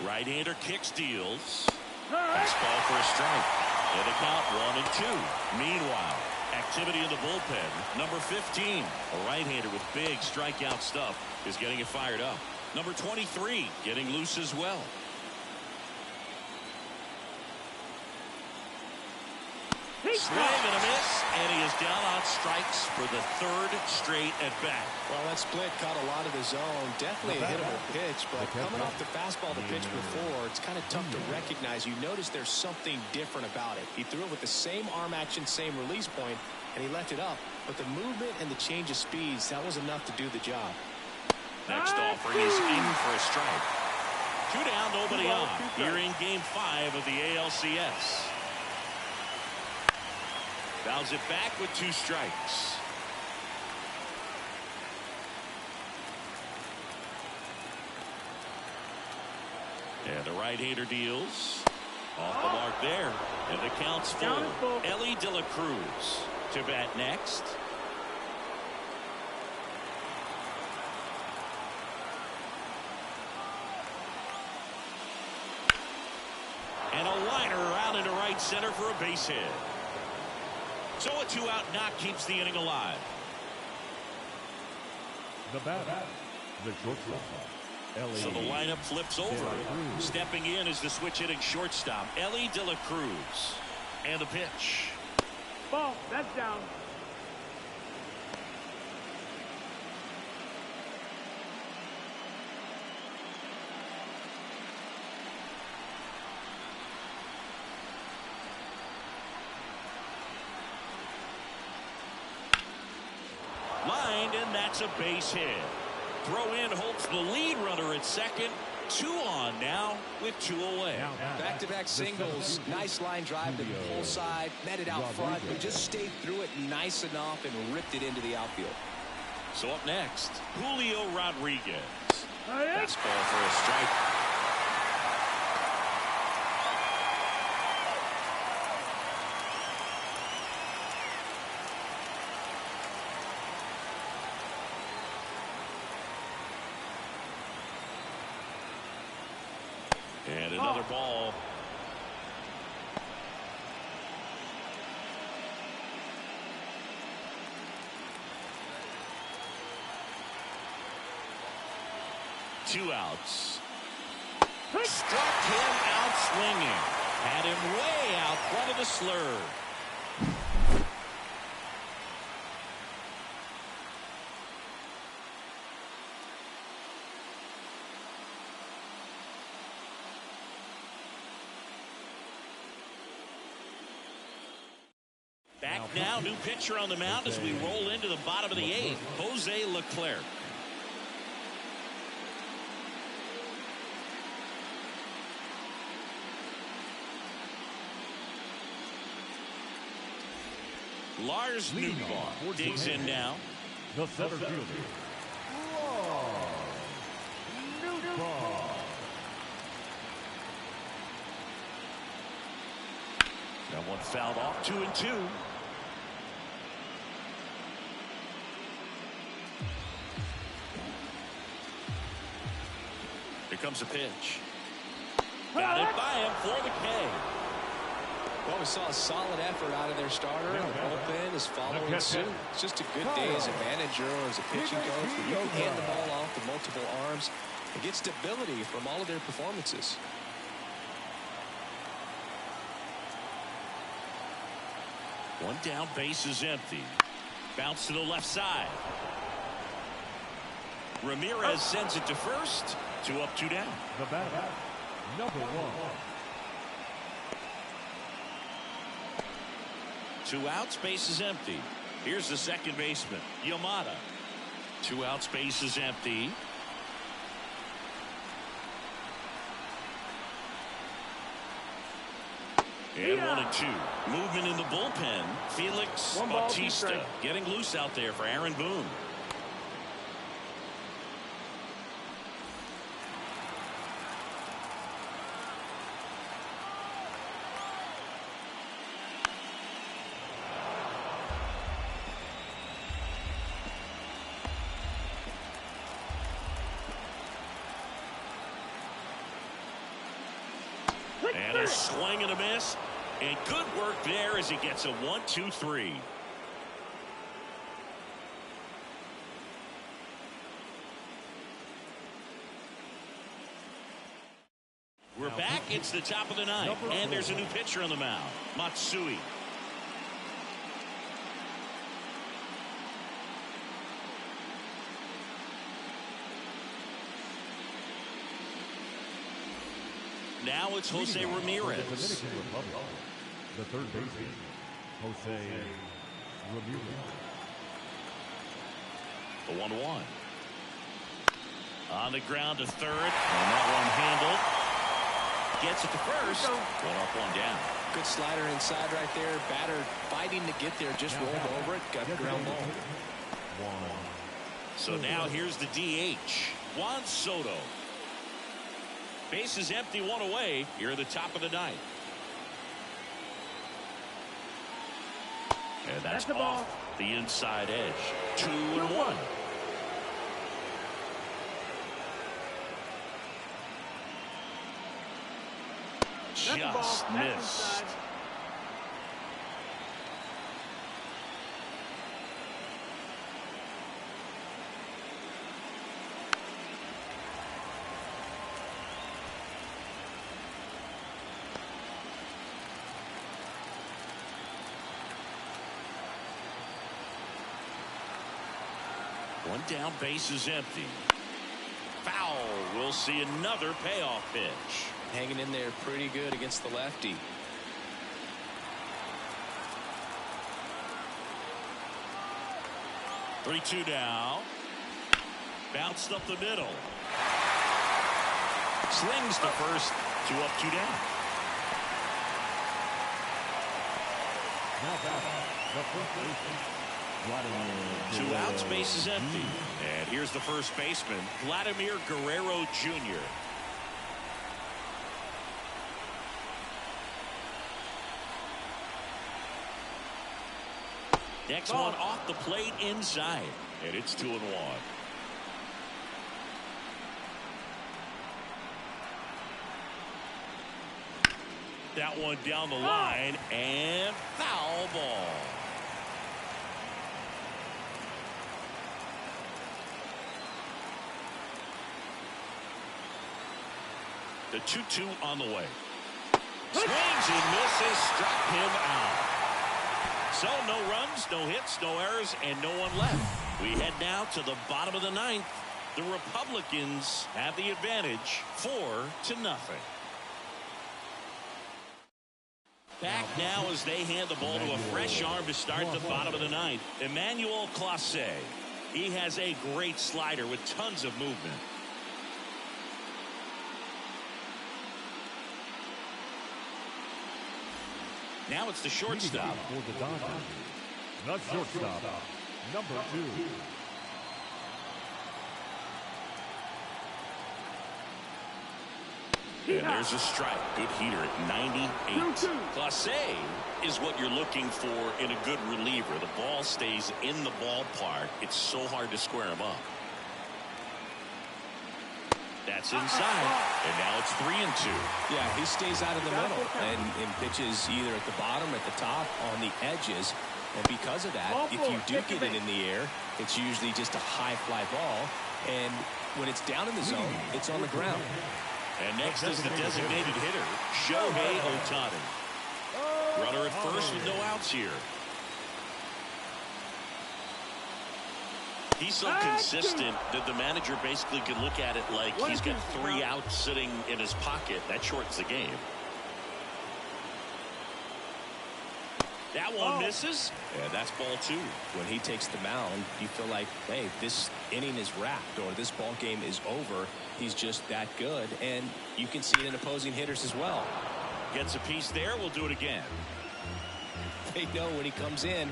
Right-hander kicks, deals. Fastball for a strike. And the count 1-2. Meanwhile, activity in the bullpen. Number 15, a right-hander with big strikeout stuff, is getting it fired up. Number 23, getting loose as well. Swing and a miss, and he is down on strikes for the third straight at bat. Well, that split caught a lot of the zone. Definitely a hittable pitch, but coming off the fastball the pitch before, it's kind of tough to recognize. You notice there's something different about it. He threw it with the same arm action, same release point, and he left it up. But the movement and the change of speeds, that was enough to do the job. Next offering is in for a strike. 2 down, nobody on. Here in Game 5 of the ALCS. Fouls it back with 2 strikes. And the right-hander deals. Off the mark there. And the count's full. Ellie De La Cruz to bat next. And a liner out into right center for a base hit. So a 2-out knock keeps the inning alive. The batter, the shortstop. So the lineup flips over. Stepping in is the switch hitting shortstop, Ellie De La Cruz. And the pitch. Ball, that's down. Lined, and that's a base hit. Throw in hopes the lead runner at second. 2 on now with 2 away. Back-to-back singles. Nice line drive to the pull side. Met it out front, but just stayed through it nice enough and ripped it into the outfield. So up next, Julio Rodriguez. Fastball for a strike. And another ball. Two outs. Struck him out swinging. Had him way out front of the slur. Back now, new pitcher on the mound as we roll into the bottom of the 8th, Jose Leclerc. Lars Nootbaar digs in now. The center fielder, Nootbaar. That one fouled off. 2-2. Here comes a pitch. Got it by him for the K. Well, we saw a solid effort out of their starter. The bullpen is following suit. It's just a good day as a manager or as a pitching coach where you can hand the ball off to multiple arms and get stability from all of their performances. One down, base is empty. Bounce to the left side. Ramirez sends it to first. 2 up, 2 down. The batter, number 1. 2 outs, base is empty. Here's the second baseman, Yamada. 2 outs, base is empty. And 1-2. Movement in the bullpen. Felix Bautista getting loose out there for Aaron Boone. And a swing and a miss. And good work there as he gets a 1-2-3. We're back. It's the top of the ninth. And there's a new pitcher on the mound. Matsui. Now it's Jose Ramirez. Dominican Republic. The third baseman, Jose Ramirez. The 1-1. On the ground to third. And that one handled. Gets it to first. One up, one down. Good slider inside right there. Batter fighting to get there. Just rolled over it. Got the ground ball. So now here's the DH. Juan Soto. Base is empty, one away. Here at the top of the ninth. And that's off the inside edge. 2-1. Just missed. One down, base is empty. Foul. We'll see another payoff pitch. Hanging in there pretty good against the lefty. Three-two now. Bounced up the middle. Slings to first. 2 up, 2 down. Now back, the first baseman, Vladimir 2 outs, base is empty. And here's the first baseman, Vladimir Guerrero Jr. Next one off the plate inside. And it's 2-1. That one down the line and foul ball. The 2-2 on the way. Swings and misses, struck him out. So no runs, no hits, no errors, and no one left. We head now to the bottom of the ninth. The Republicans have the advantage, 4-0. Back now as they hand the ball to a fresh arm to start the bottom of the ninth. Emmanuel Clase. He has a great slider with tons of movement. Now it's the shortstop. for the Dodgers. The shortstop, number 2. And there's a strike. Good heater at 98. Clase is what you're looking for in a good reliever. The ball stays in the ballpark. It's so hard to square him up. That's inside. And now it's 3-2. Yeah, he stays out of the middle and pitches either at the bottom or at the top on the edges. And because of that, if you do get it in the air, it's usually just a high fly ball. And when it's down in the zone, it's on the ground. And next is the designated hitter, Shohei Ohtani. Runner at first with no outs here. He's so consistent that the manager basically can look at it like he's got 3 outs sitting in his pocket. That shortens the game. That one misses, and that's ball 2. When he takes the mound, you feel like, hey, this inning is wrapped or this ball game is over. He's just that good, and you can see it in opposing hitters as well. Gets a piece there. We'll do it again. They know when he comes in,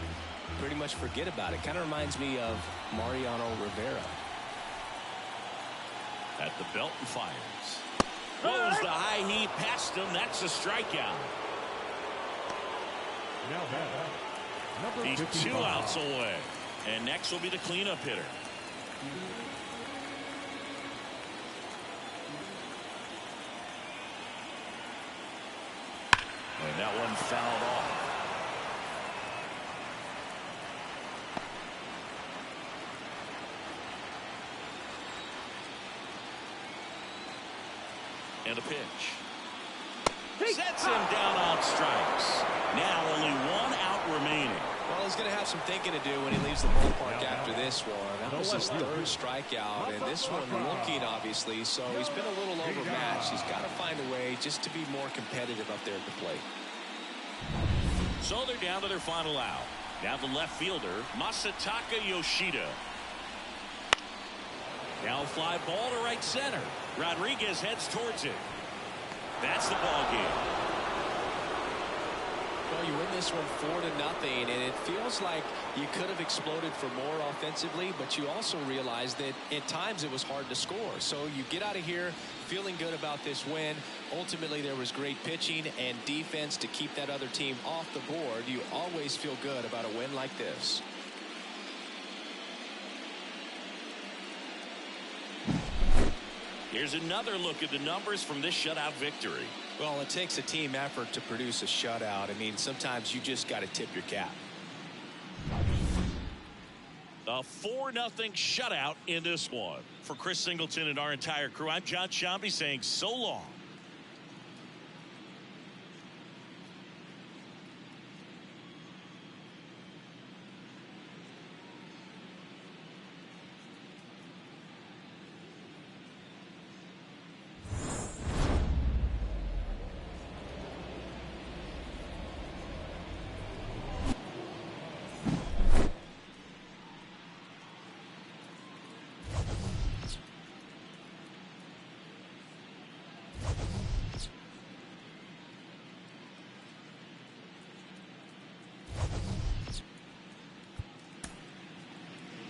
pretty much forget about it. Kind of reminds me of Mariano Rivera. At the belt and fires. Throws the high heat past him. That's a strikeout. Now back, number He's 55. 2 outs away. And next will be the cleanup hitter. And that one fouled off. And a pitch. Sets him down on strikes. Now only one out remaining. Well, he's going to have some thinking to do when he leaves the ballpark after this one. That was his third strikeout, and this one looking, obviously, so he's been a little overmatched. He's got to find a way just to be more competitive up there at the plate. So they're down to their final out. Now the left fielder, Masataka Yoshida. Now fly ball to right center. Rodriguez heads towards it. That's the ball game. Well, you win this one 4-0, and it feels like you could have exploded for more offensively, but you also realize that at times it was hard to score. So you get out of here feeling good about this win. Ultimately, there was great pitching and defense to keep that other team off the board. You always feel good about a win like this. Here's another look at the numbers from this shutout victory. Well, it takes a team effort to produce a shutout. I mean, sometimes you just got to tip your cap. A 4-0 shutout in this one. For Chris Singleton and our entire crew, I'm John Shambi saying so long.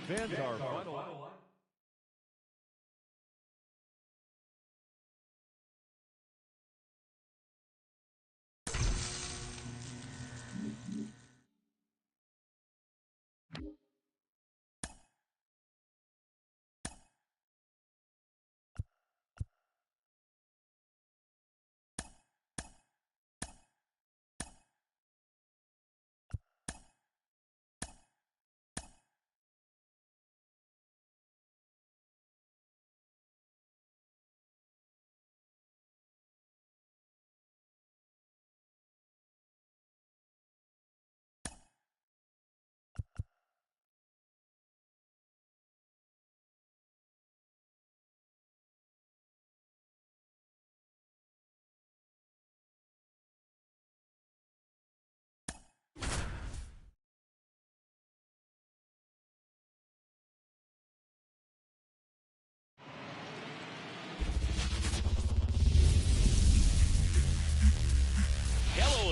Fans are final.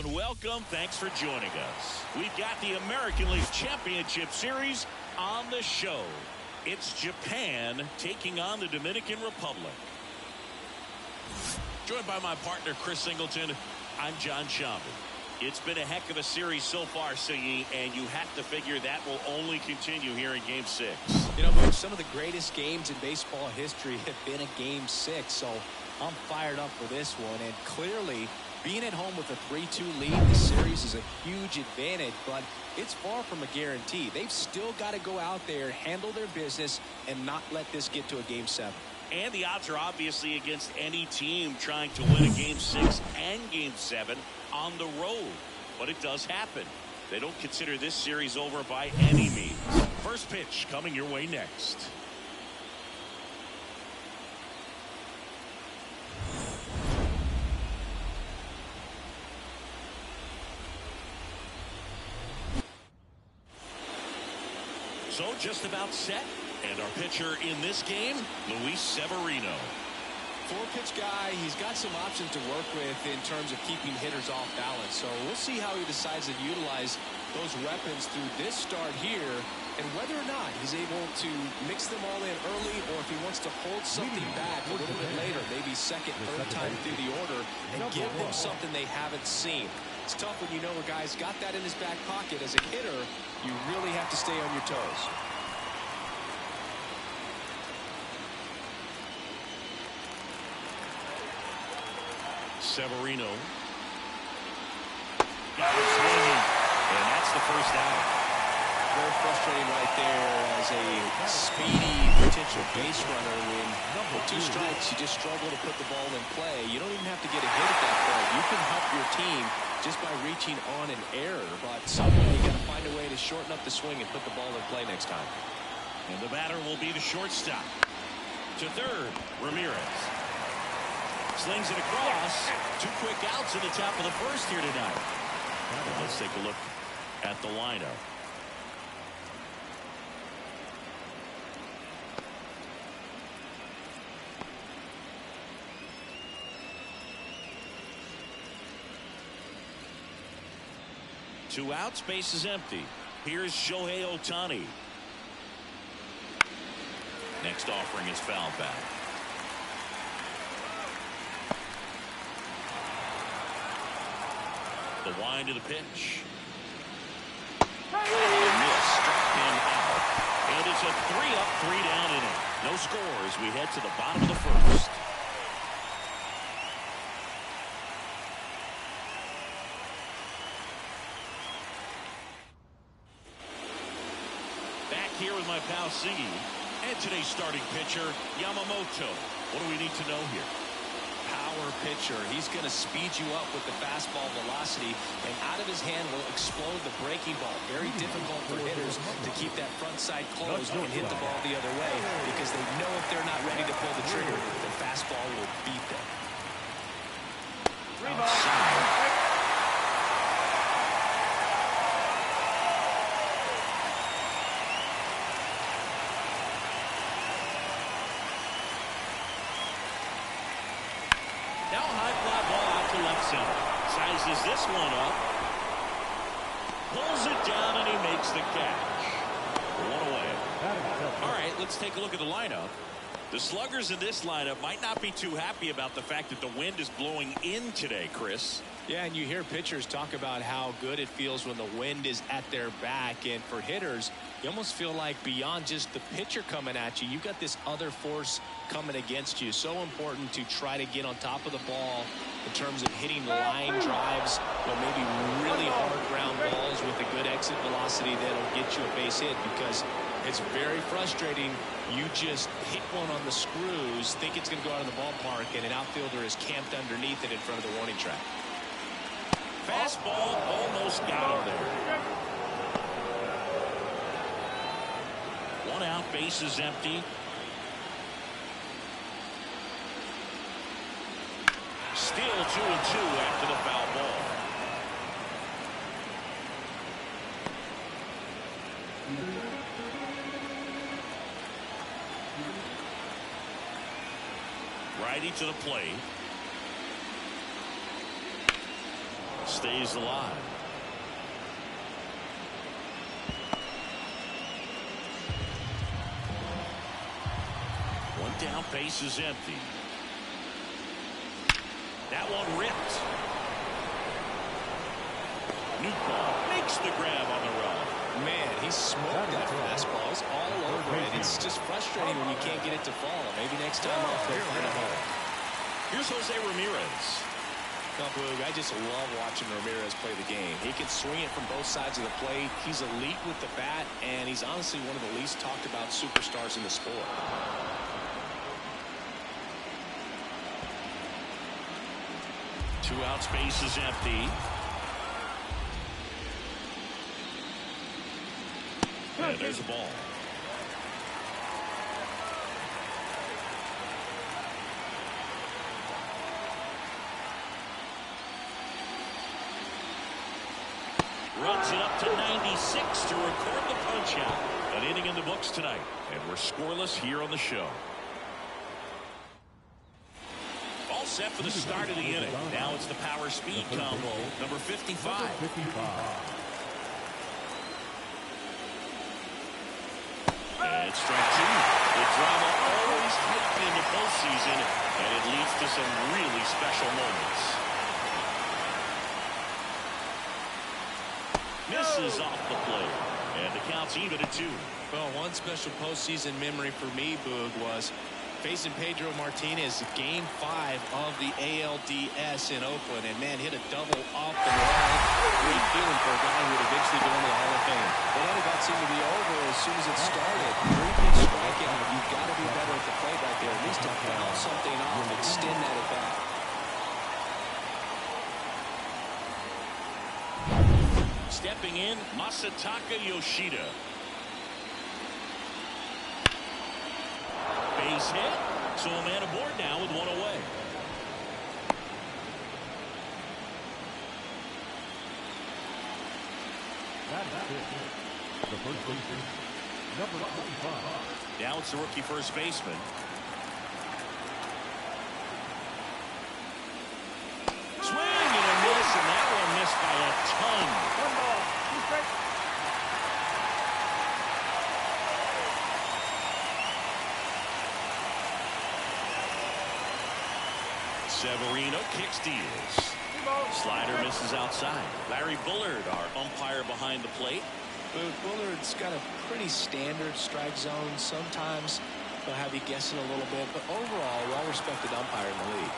And welcome. Thanks for joining us. We've got the American League Championship Series on the show. It's Japan taking on the Dominican Republic. Joined by my partner, Chris Singleton, I'm John Shambi. It's been a heck of a series so far, Siggy, and you have to figure that will only continue here in Game 6. You know, Mitch, some of the greatest games in baseball history have been a Game 6, so I'm fired up for this one, and clearly being at home with a 3-2 lead in the series is a huge advantage, but it's far from a guarantee. They've still got to go out there, handle their business, and not let this get to a Game 7. And the odds are obviously against any team trying to win a Game 6 and Game 7 on the road. But it does happen. They don't consider this series over by any means. First pitch coming your way next. So just about set. And our pitcher in this game, Luis Severino. Four-pitch guy, he's got some options to work with in terms of keeping hitters off balance. So we'll see how he decides to utilize those weapons through this start here and whether or not he's able to mix them all in early or if he wants to hold something back a little bit later, maybe second, third time through the order and give them something they haven't seen. It's tough when you know a guy's got that in his back pocket. As a hitter, you really have to stay on your toes. Severino. got him swinging, and that's the first out. Very frustrating right there as a speedy potential base runner. When with 2 strikes, you just struggle to put the ball in play. You don't even have to get a hit at that point. You can help your team just by reaching on an error. But somehow you got to find a way to shorten up the swing and put the ball in play next time. And the batter will be the shortstop. To third, Ramirez. Slings it across. 2 quick outs in the top of the first here tonight. Let's take a look at the lineup. Two outs, base is empty. Here's Shohei Ohtani. Next offering is foul back. The wind of the pitch. Miss, struck him out. And it's a 3-up, 3-down inning. No scores. We head to the bottom of the first. Back here with my pal Siggy. And today's starting pitcher, Yamamoto. What do we need to know here? Power pitcher. He's going to speed you up with the fastball velocity, and out of his hand will explode the breaking ball. Very difficult for hitters to keep that front side closed and hit the ball the other way, because they know if they're not ready to pull the trigger, the fastball will beat them. Now a high fly ball out to left center. Sizes this one up. Pulls it down and he makes the catch. 1 away. All right, let's take a look at the lineup. The sluggers in this lineup might not be too happy about the fact that the wind is blowing in today, Chris. Yeah, and you hear pitchers talk about how good it feels when the wind is at their back. And for hitters, you almost feel like beyond just the pitcher coming at you, you've got this other force coming against you. So important to try to get on top of the ball in terms of hitting line drives, but maybe really hard ground balls with a good exit velocity that'll get you a base hit, because it's very frustrating. You just hit one on the screws, think it's going to go out of the ballpark, and an outfielder is camped underneath it in front of the warning track. Fastball almost got him there. 1 out, base is empty. Still 2-2 after the foul ball. Righty to the plate. Stays alive. One down, base is empty. That one ripped. Newcomb makes the grab on the run. Man, he smoked that fastball. It's all over it. It's just frustrating when you can't get it to fall. Maybe next time off they'll find a hole. Here's Jose Ramirez. Boog, I just love watching Ramirez play the game. He can swing it from both sides of the plate. He's elite with the bat, and he's honestly one of the least talked about superstars in the sport. Two outs, base is empty. And there's a ball. Runs it up to 96 to record the punch out. An inning in the books tonight, and we're scoreless here on the show. All set for the start of the inning. Now it's the power speed combo, number 55. And it's strike 2. The drama always heightened in the postseason, and it leads to some really special moments. Misses off the plate, and the count's even at 2. Well, one special postseason memory for me, Boog, was Facing Pedro Martinez, game 5 of the ALDS in Oakland, and man, hit a double off the wall. Great feeling for a guy who would eventually go into the Hall of Fame. But that about seemed to be over as soon as it started. 3-pitch strikeout. You've got to be better at the plate right there, at least to foul something off, extend that at bat. Stepping in, Masataka Yoshida. Base hit. So a man aboard now with one away. The first baseman, number 25. Now it's the rookie first baseman. Swing and a miss, and that one missed by a ton. 1 ball, 2 strikes. Severino kick steals. Slider misses outside. Larry Bullard, our umpire behind the plate. Bullard's got a pretty standard strike zone. Sometimes they'll have you guessing a little bit, but overall, well-respected umpire in the league.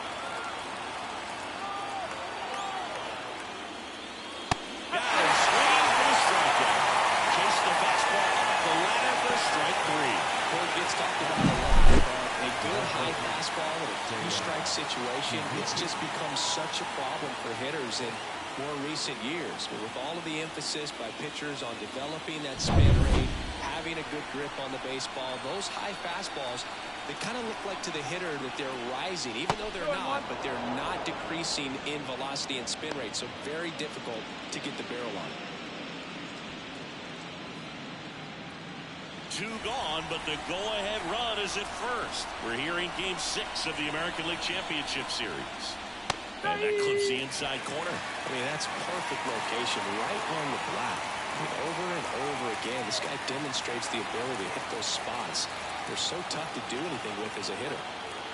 Got him swinging for the strikeout. Chase the fastball up the ladder for strike 3. Bullard gets talked about a lot, but a good high fastball in a 2-strike situation, it's just become such a problem for hitters in more recent years. But with all of the emphasis by pitchers on developing that spin rate, having a good grip on the baseball, those high fastballs, they kind of look like to the hitter that they're rising, even though they're not, but they're not decreasing in velocity and spin rate, so very difficult to get the barrel on it. 2 gone, but the go-ahead run is at first. We're here in Game 6 of the American League Championship Series. And that clips the inside corner. I mean, that's perfect location, right on the black. Over and over again, this guy demonstrates the ability to hit those spots. They're so tough to do anything with as a hitter.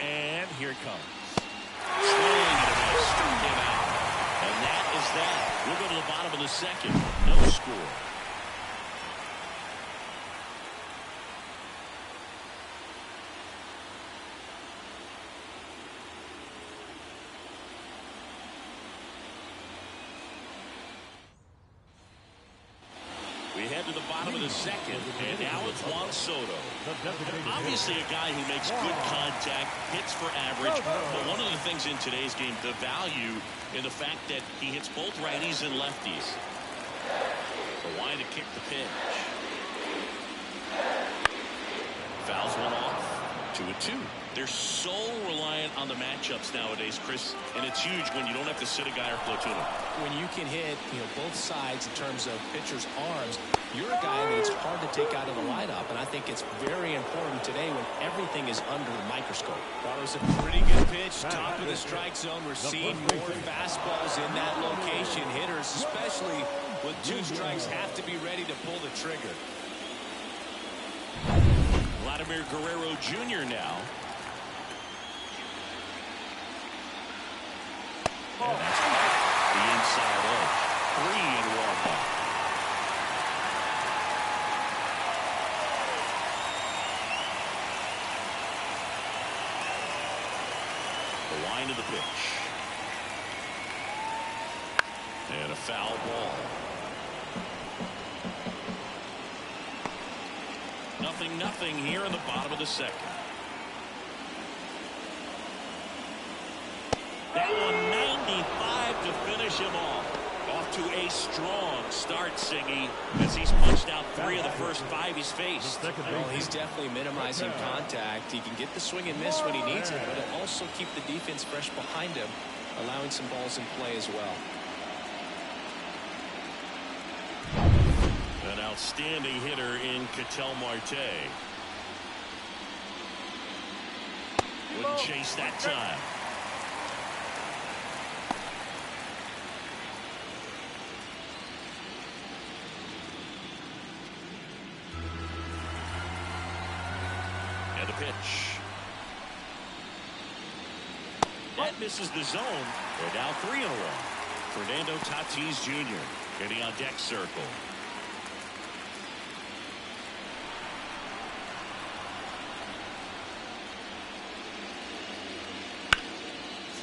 And here it comes. Swing and a miss. Struck him out. And that is that. We'll go to the bottom of the second. No score. We head to the bottom of the second, and now it's Juan Soto. Obviously a guy who makes good contact, hits for average, but one of the things in today's game, the value in the fact that he hits both righties and lefties. The line to kick the pitch. Fouls one off. 2-2. They're so reliant on the matchups nowadays, Chris, and it's huge when you don't have to sit a guy or platoon him. When you can hit, both sides in terms of pitchers' arms, you're a guy that it's hard to take out of the lineup, and I think it's very important today when everything is under the microscope. That was a pretty good pitch, top of the strike zone. We're seeing more fastballs in that location. Hitters, especially with 2 strikes, have to be ready to pull the trigger. Vladimir Guerrero Jr. now. And that's the inside edge. 3 and 1. The line of the pitch. And a foul ball. 0-0 here in the bottom of the second. That one 95 to finish him off. Off to a strong start, Singy, as he's punched out 3 of the first 5 he's faced. Well, he's definitely minimizing contact. He can get the swing and miss when he needs it, but it'll also keep the defense fresh behind him, allowing some balls in play as well. An outstanding hitter in Ketel Marte. Wouldn't chase that time. And the pitch. That misses the zone. They're now 3 in a row. Fernando Tatis Jr. getting on deck circle.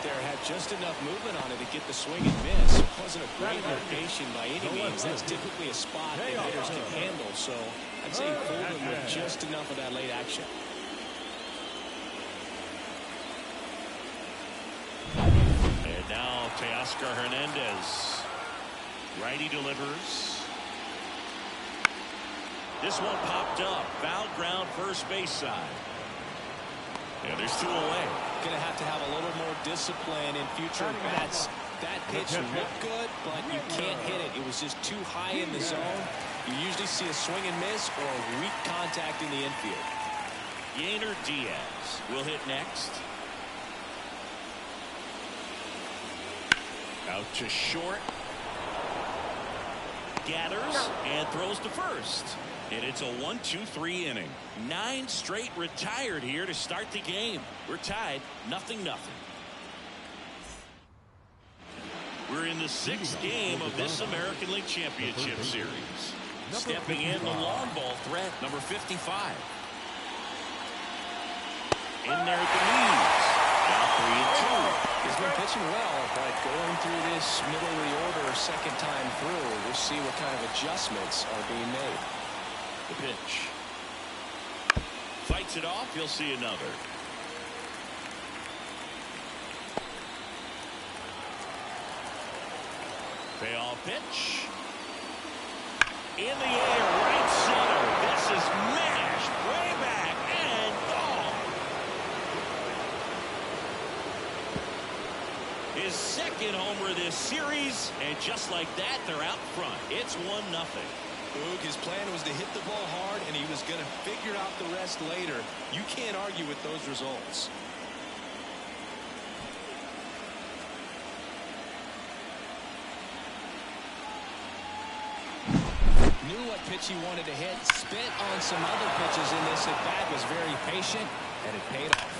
right there had just enough movement on it to get the swing and miss. It wasn't a great location by any means. That's typically a spot that hitters can handle. So I'd say he fooled him with just enough of that late action. And now Teoscar Hernandez. Righty delivers. This one popped up. Foul ground first base side. And there's 2 away. Going to have a little more discipline in future bats. That pitch looked good, but you can't hit it. It was just too high in the zone. You usually see a swing and miss or a weak contact in the infield. Yainer Diaz will hit next. Out to short. Gathers and throws to first. And it's a 1-2-3 inning. 9 straight retired here to start the game. We're tied 0-0. We're in the 6th game of this American League Championship Series. Stepping in the long ball threat, number 55. In there at the knees. Now 3-2. He's been pitching well, but going through this middle of the order second time through, we'll see what kind of adjustments are being made. The pitch. Fights it off. You'll see another. Payoff pitch. In the air, right center. This is mashed way back and gone. His second homer this series, and just like that, they're out front. It's 1-0. Boog, his plan was to hit the ball hard, and he was going to figure out the rest later. You can't argue with those results. Knew what pitch he wanted to hit. Spent on some other pitches in this at-bat. Was very patient, and it paid off.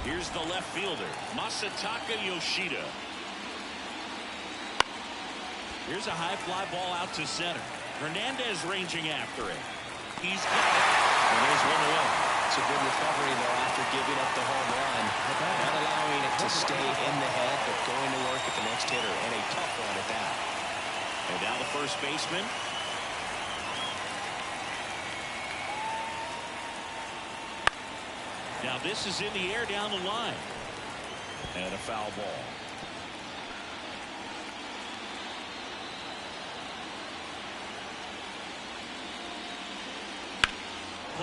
Here's the left fielder, Masataka Yoshida. Here's a high fly ball out to center. Hernandez ranging after it. He's got it. And there's 1 away. It's a good recovery, though, after giving up the home run. Not allowing it to stay in the head, but going to work at the next hitter. And a tough one at that. And now the first baseman. Now this is in the air down the line. And a foul ball.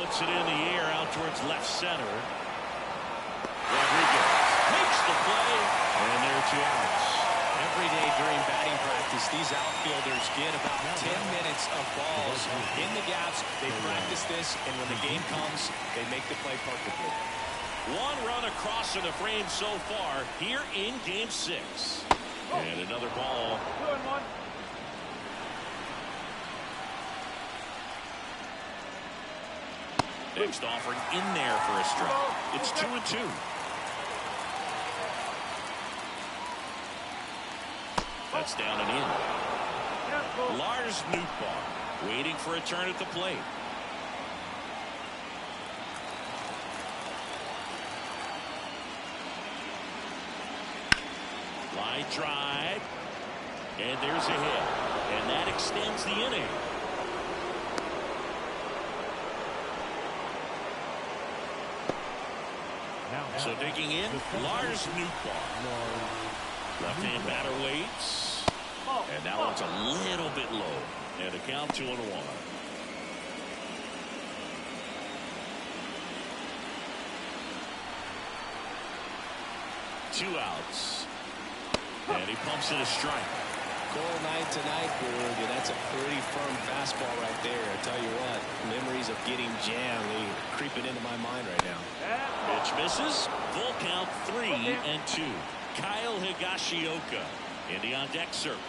Puts it in the air out towards left center. Rodriguez makes the play. And there are 2 outs. Every day during batting practice, these outfielders get about 10 minutes of balls in the gaps. They practice this, and when the game comes, they make the play perfectly. 1 run across in the frame so far here in Game 6. And another ball. Next offering in there for a strike. It's 2-2. That's down and in. Lars Nootbaar waiting for a turn at the plate. Line drive. And there's a hit. And that extends the inning. So digging in, Lars Nootbaar. Left-hand batter waits. And now it's a little bit low. And a count 2-1. 2 outs. And he pumps it a strike. Cold night tonight, Boog, and that's a pretty firm fastball right there. I tell you what, memories of getting jammed, they creeping into my mind right now. Pitch misses. Full count 3-2. Kyle Higashioka in the on-deck circle.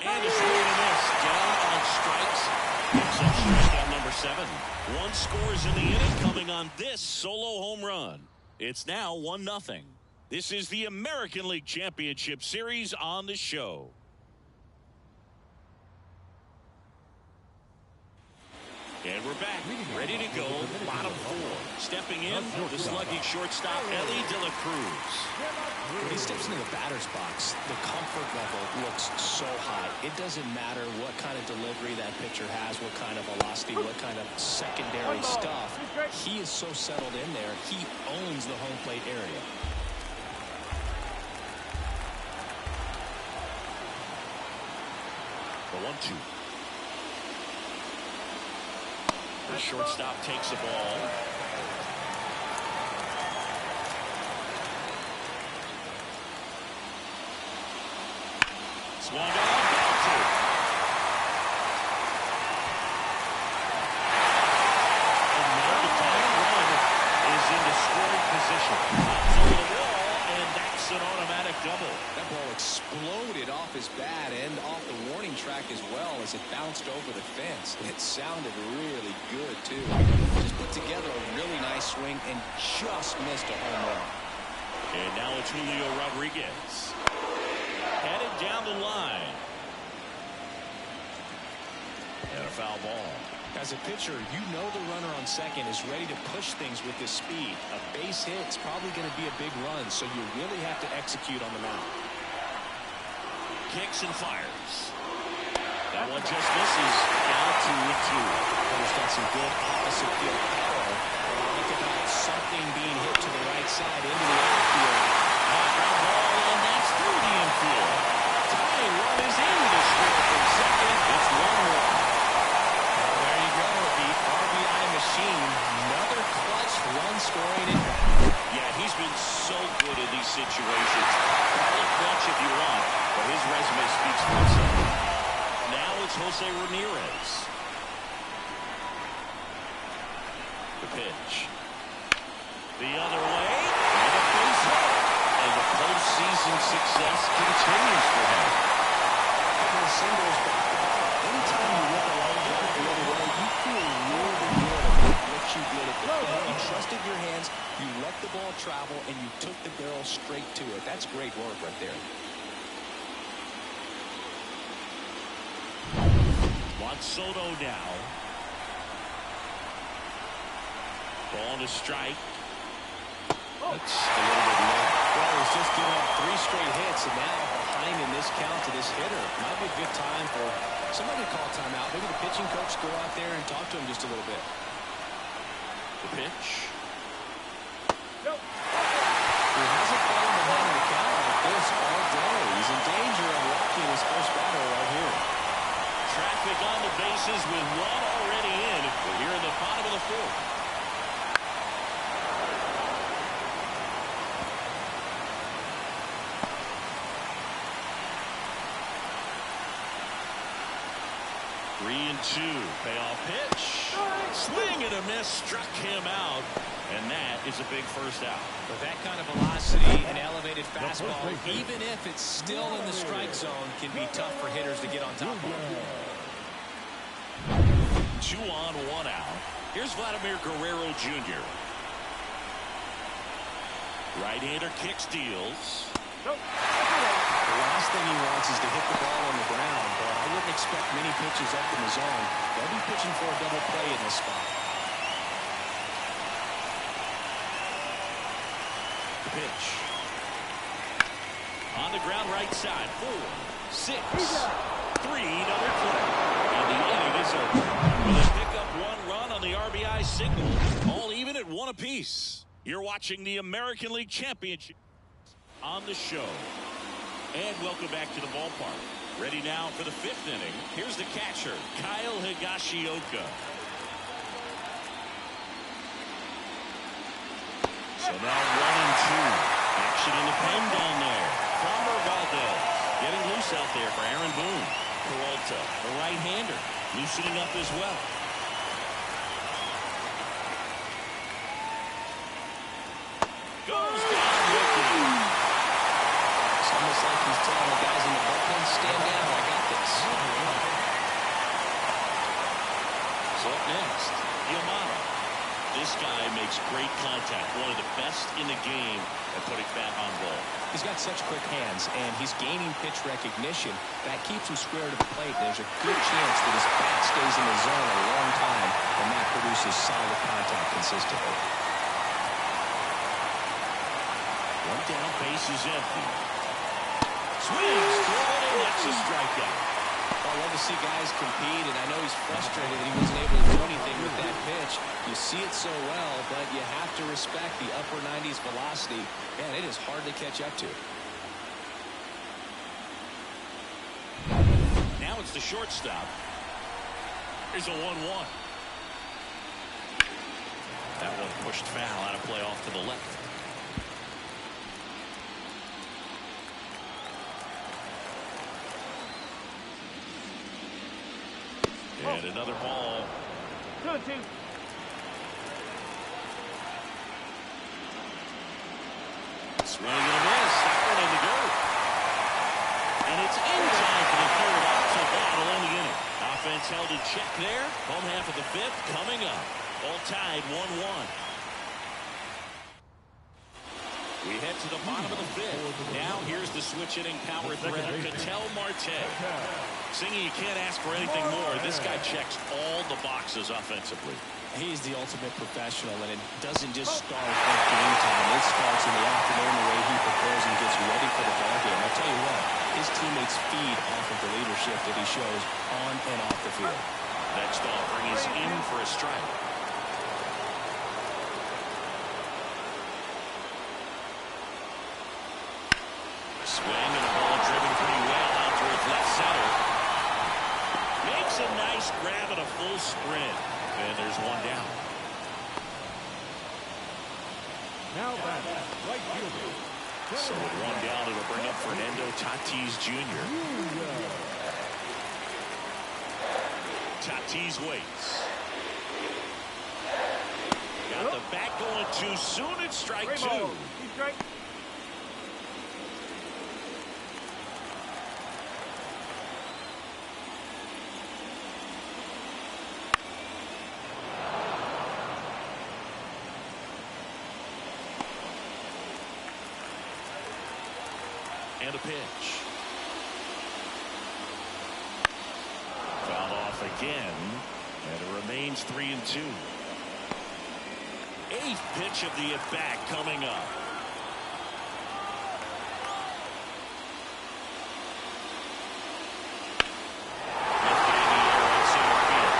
And a swing and a miss. Down on strikes. Picks up strikeout number 7. 1 scores in the inning coming on this solo home run. It's now 1-0. This is the American League Championship Series on the show. And we're back, ready to go, bottom four. Stepping in, the slugging shortstop, Ellie De La Cruz. When he steps into the batter's box, the comfort level looks so high. It doesn't matter what kind of delivery that pitcher has, what kind of velocity, what kind of secondary stuff. He is so settled in there, he owns the home plate area. The 1-2. The shortstop takes the ball. Swung on, ball two. And now the tying run is into scoring position. Pops over the wall, and that's an automatic double. That ball exploded off his bat and off the warning track as well as it bounced over the fence. It sounded really good, too. Just put together a really nice swing and just missed a home run. And now it's Julio Rodriguez. Headed down the line. And a foul ball. As a pitcher, you know the runner on second is ready to push things with his speed. A base hit is probably going to be a big run, so you really have to execute on the mound. Kicks and fires. That one just misses. Down 2-2. He's got some good opposite field power. Think about something being hit to the right side into the outfield. Ground ball, and that's through the infield. Tying run is in to score from second. It's 1-1. There you go, the RBI machine. Another clutch run-scoring at bat. Yeah, he's been so good in these situations. Call it clutch if you want, but his resume speaks for itself. Now it's Jose Ramirez. The pitch. The other way, and a base hit. And the postseason success continues for him. Couple of singles back to back. Anytime you look along the other way, you feel really good about what you did at the plate. You trusted your hands, you let the ball travel, and you took the barrel straight to it. That's great work right there. Juan Soto now. Ball to strike. That's a little bit low. Well, he's just given up 3 straight hits, and now behind in this count to this hitter. Might be a good time for somebody to call timeout. Maybe the pitching coach go out there and talk to him just a little bit. The pitch. He hasn't fallen behind in the count like this all day. He's in danger of walking his first batter right here. Traffic on the bases with one already in. We're here in the bottom of the fourth. Three and 2. Payoff pitch. Swing and a miss. Struck him out. And that is a big first out. With that kind of velocity and elevated fastball, even if it's still in the strike zone, can be tough for hitters to get on top of. 2 on, 1 out. Here's Vladimir Guerrero Jr. Right-hander kicks, deals. The last thing he wants is to hit the ball on the ground, but I wouldn't expect many pitches up in the zone. They'll be pitching for a double play in this spot. The pitch. On the ground, right side. 4, 6, 3, double play. And the inning is over. Will they pick up 1 run on the RBI signal? All even at 1 apiece. You're watching the American League Championship on the show. And welcome back to the ballpark. Ready now for the 5th inning. Here's the catcher, Kyle Higashioka. So now 1-2. Action in the pen down there. Framber Valdez getting loose out there for Aaron Boone. Peralta, the right-hander, loosening up as well. Goes down looking. It's almost like he's telling the guys in the bullpen, stand down, I got this. So up next, Yamada. This guy makes great contact. One of the best in the game at putting bat on ball. He's got such quick hands, and he's gaining pitch recognition. That keeps him square to the plate. There's a good chance that his bat stays in the zone a long time, and that produces solid contact consistently. One down, base is empty. Swings, throw it in, that's a strikeout. I love to see guys compete, and I know he's frustrated that he wasn't able to do anything with that pitch. You see it so well, but you have to respect the upper 90s velocity. Man, it is hard to catch up to. Now it's the shortstop. Here's a 1-1. That one pushed foul out of play off to the left. And another ball. 2-2. Swing and a miss. That one in the go. And it's in time for the third out, so that'll end the inning. Offense held in check there. Home half of the fifth coming up. All tied 1-1. We head to the bottom of the fifth. Now here's the switch hitting power threat, Ketel Marte. Singing, you can't ask for anything more. This guy checks all the boxes offensively. He's the ultimate professional, and it doesn't just start at game time. It starts in the afternoon the way he prepares and gets ready for the ballgame. I'll tell you what, his teammates feed off of the leadership that he shows on and off the field. Next offering is in for a strike. Swing and a ball driven pretty well out towards left center. Makes a nice grab at a full sprint. And there's one down. Now back, right fielder. So with one down, it'll bring up Fernando Tatis Jr. Tatis waits. Got the bat going too soon. It's strike two. He's strike. And a pitch. Fouled off again. And it remains 3-2. Eighth pitch of the at-bat coming up. Left in the air right center field.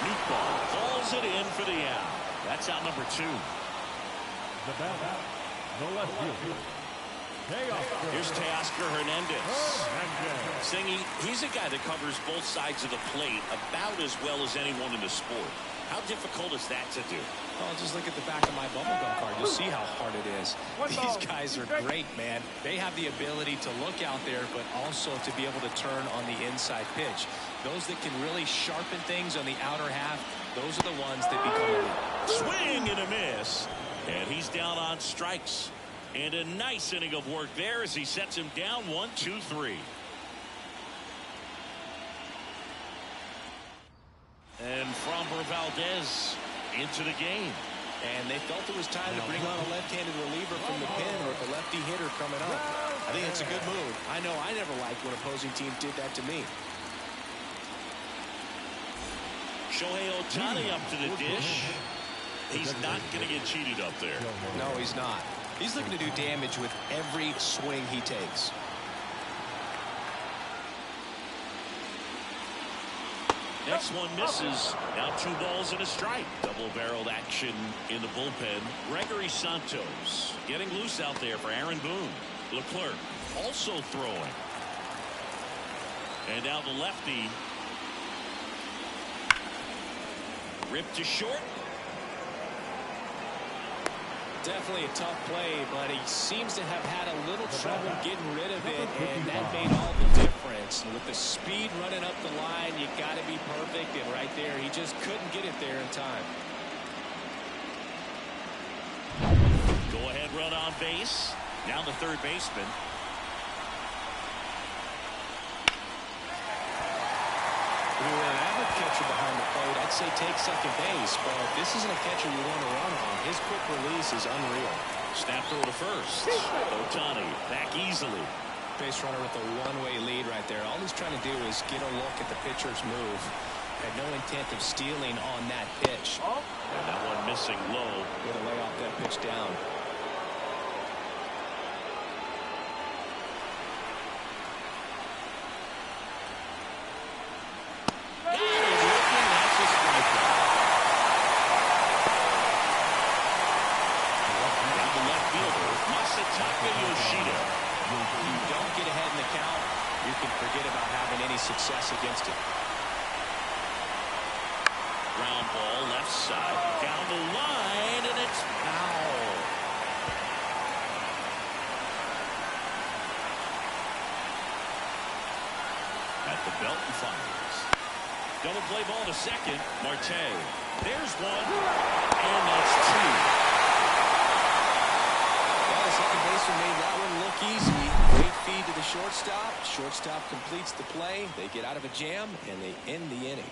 New ball calls it in for the out. That's out number 2. The bat, the left fielder. Here's Teoscar Hernandez. Singy, he's a guy that covers both sides of the plate about as well as anyone in the sport. How difficult is that to do? Oh, just look at the back of my bubblegum card. You'll see how hard it is. These guys are great, man. They have the ability to look out there, but also to be able to turn on the inside pitch. Those that can really sharpen things on the outer half, those are the ones that become elite. Swing and a miss. And he's down on strikes. And a nice inning of work there as he sets him down 1-2-3. And Framber Valdez into the game. And they felt it was time to bring on a left-handed reliever from the pen or a lefty hitter coming up. I think it's a good move. I know I never liked when opposing teams did that to me. Shohei Ohtani up to the dish. He's not going to get cheated up there. No, he's not. He's looking to do damage with every swing he takes. Next one misses. Now 2 balls and a strike. Double-barreled action in the bullpen. Gregory Santos getting loose out there for Aaron Boone. Leclerc also throwing. And now the lefty. Ripped to short. Definitely a tough play, but he seems to have had a little trouble getting rid of it, and that made all the difference. With the speed running up the line, you got to be perfect, and right there, he just couldn't get it there in time. Go-ahead run on base. Now the third baseman. We were an avid catcher behind the plate, I'd say take second base, but this isn't a catcher you want to run on. His quick release is unreal. Snap throw to first. Ohtani back easily. Base runner with a one-way lead right there. All he's trying to do is get a look at the pitcher's move. Had no intent of stealing on that pitch. And that one missing low. Way to lay off that pitch down. Success against it. Ground ball left side down the line, and it's foul. At the belt and fires. Double play ball to second. Marte. There's one, and that's two. Well, the second baseman made that one look easy. Great feed to the shortstop. Shortstop completes the play. They get out of a jam, and they end the inning.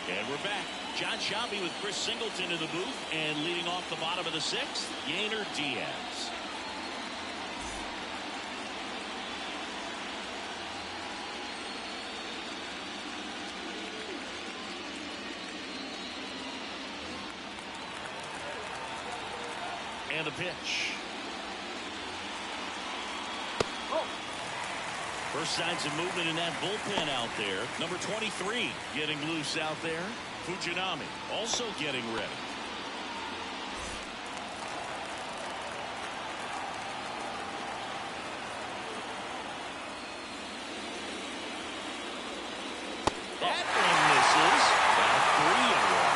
And we're back. John Shelby with Chris Singleton in the booth, and leading off the bottom of the sixth, Yainer Diaz. And a pitch. First signs of movement in that bullpen out there. Number 23 getting loose out there. Fujinami also getting ready. That one misses. Now 3 in a row.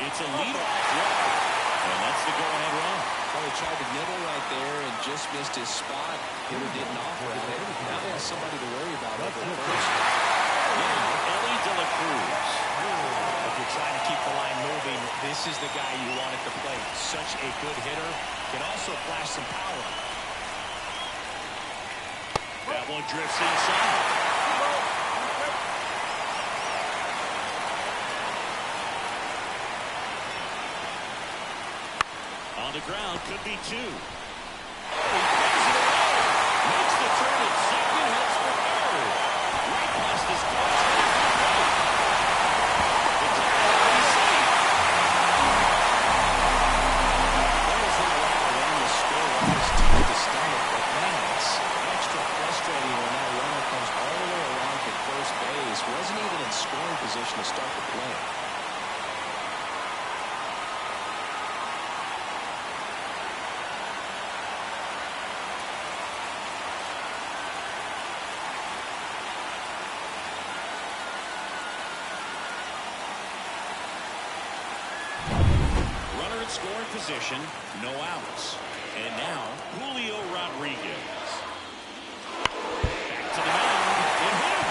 It's a leadoff walk, and that's the go-ahead run. Well, he tried to nibble right there and just missed his spot. Hitter didn't offer it. Now he has somebody to worry about over at first. Ellie De La Cruz. If you're trying to keep the line moving, this is the guy you want at the plate. Such a good hitter. Can also flash some power. That one drifts inside. On the ground, could be 2. Oh, he throws it away. Makes the turn at second, heads for third. Right past his coach. The tackle is safe. Almost hit a lot around the score. Almost tough to stomach, but man, it's extra frustrating when that runner comes all the way around to first base. Wasn't even in scoring position to start the play. Scoring position, no outs. And now, Julio Rodriguez. Back to the mound, and hit him.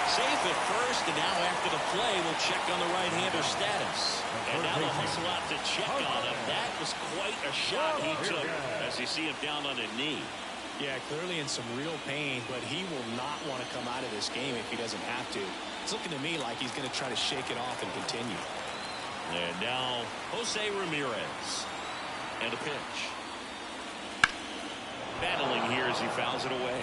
Safe at first, and now after the play, we'll check on the right-hander status. And now they'll hustle out to check on him. That was quite a shot he took as you see him down on a knee. Yeah, clearly in some real pain, but he will not want to come out of this game if he doesn't have to. It's looking to me like he's going to try to shake it off and continue. And now, Jose Ramirez. And a pitch. Battling here as he fouls it away.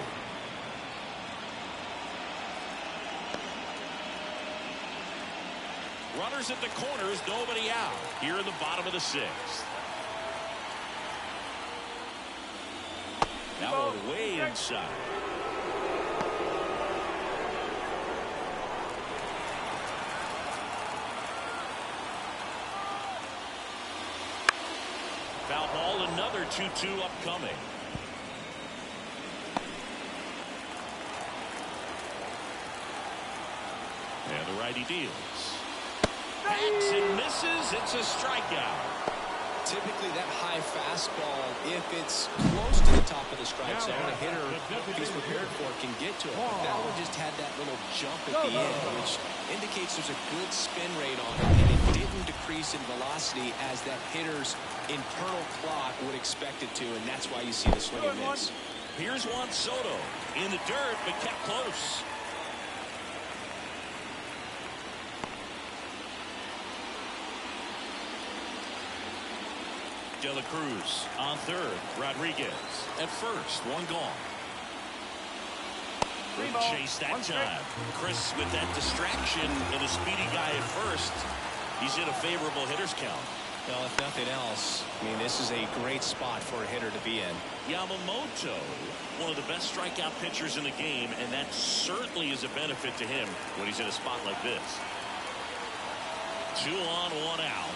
Runners at the corners, nobody out. Here in the bottom of the sixth. Now we're way inside. Foul ball, another 2-2 upcoming. And the righty deals. Hacks and misses. It's a strikeout. Typically that high fastball fastball, if it's close to the top of the strike zone, a hitter who's prepared for it can get to it. But that one just had that little jump at the end, which indicates there's a good spin rate on it, and it didn't decrease in velocity as that hitter's internal clock would expect it to, and that's why you see the swing and miss. Here's Juan Soto in the dirt, but kept close. De La Cruz on third. Rodriguez at first. One gone. Good chase that time. Chris with that distraction and a speedy guy at first. He's in a favorable hitter's count. Well, if nothing else, I mean, this is a great spot for a hitter to be in. Yamamoto, one of the best strikeout pitchers in the game, and that certainly is a benefit to him when he's in a spot like this. 2 on, 1 out.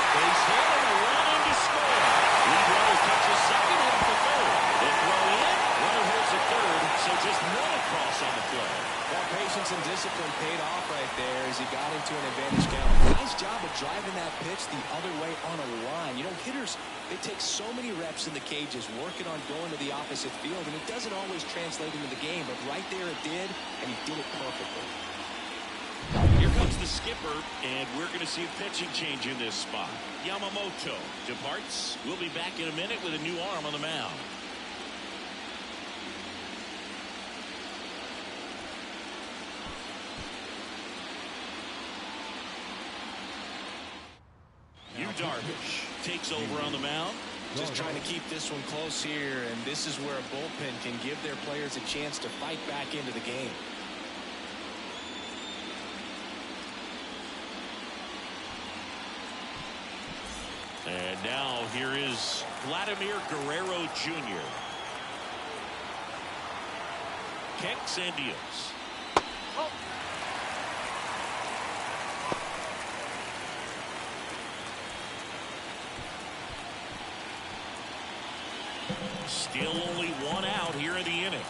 Base hit and a run in to score. Lead runner catches second, headed for third. They throw in, runner holds at third, so just one across on the play. That patience and discipline paid off right there as he got into an advantage count. Nice job of driving that pitch the other way on a line. You know, hitters, they take so many reps in the cages working on going to the opposite field, and it doesn't always translate into the game, but right there it did, and he did it perfectly. Here comes the skipper, and we're going to see a pitching change in this spot. Yamamoto departs. We'll be back in a minute with a new arm on the mound. Darvish takes over on the mound. Just trying to keep this one close here, and this is where a bullpen can give their players a chance to fight back into the game. And now here is Vladimir Guerrero Jr. Kicks and deals. Still only 1 out here in the inning.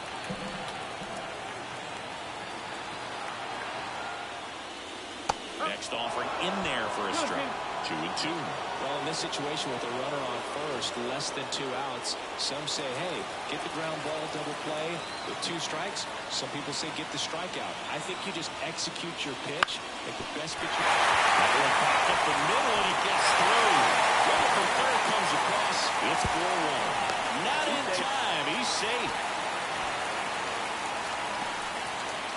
Next offering in there for a strike. 2-2. Well, in this situation with a runner on first, less than 2 outs, some say, hey, get the ground ball, double play with 2 strikes. Some people say get the strikeout. I think you just execute your pitch at the best pitch you can. That one popped up the middle and it gets through. Runner from third comes across. It's 4-1. Not in time. He's safe.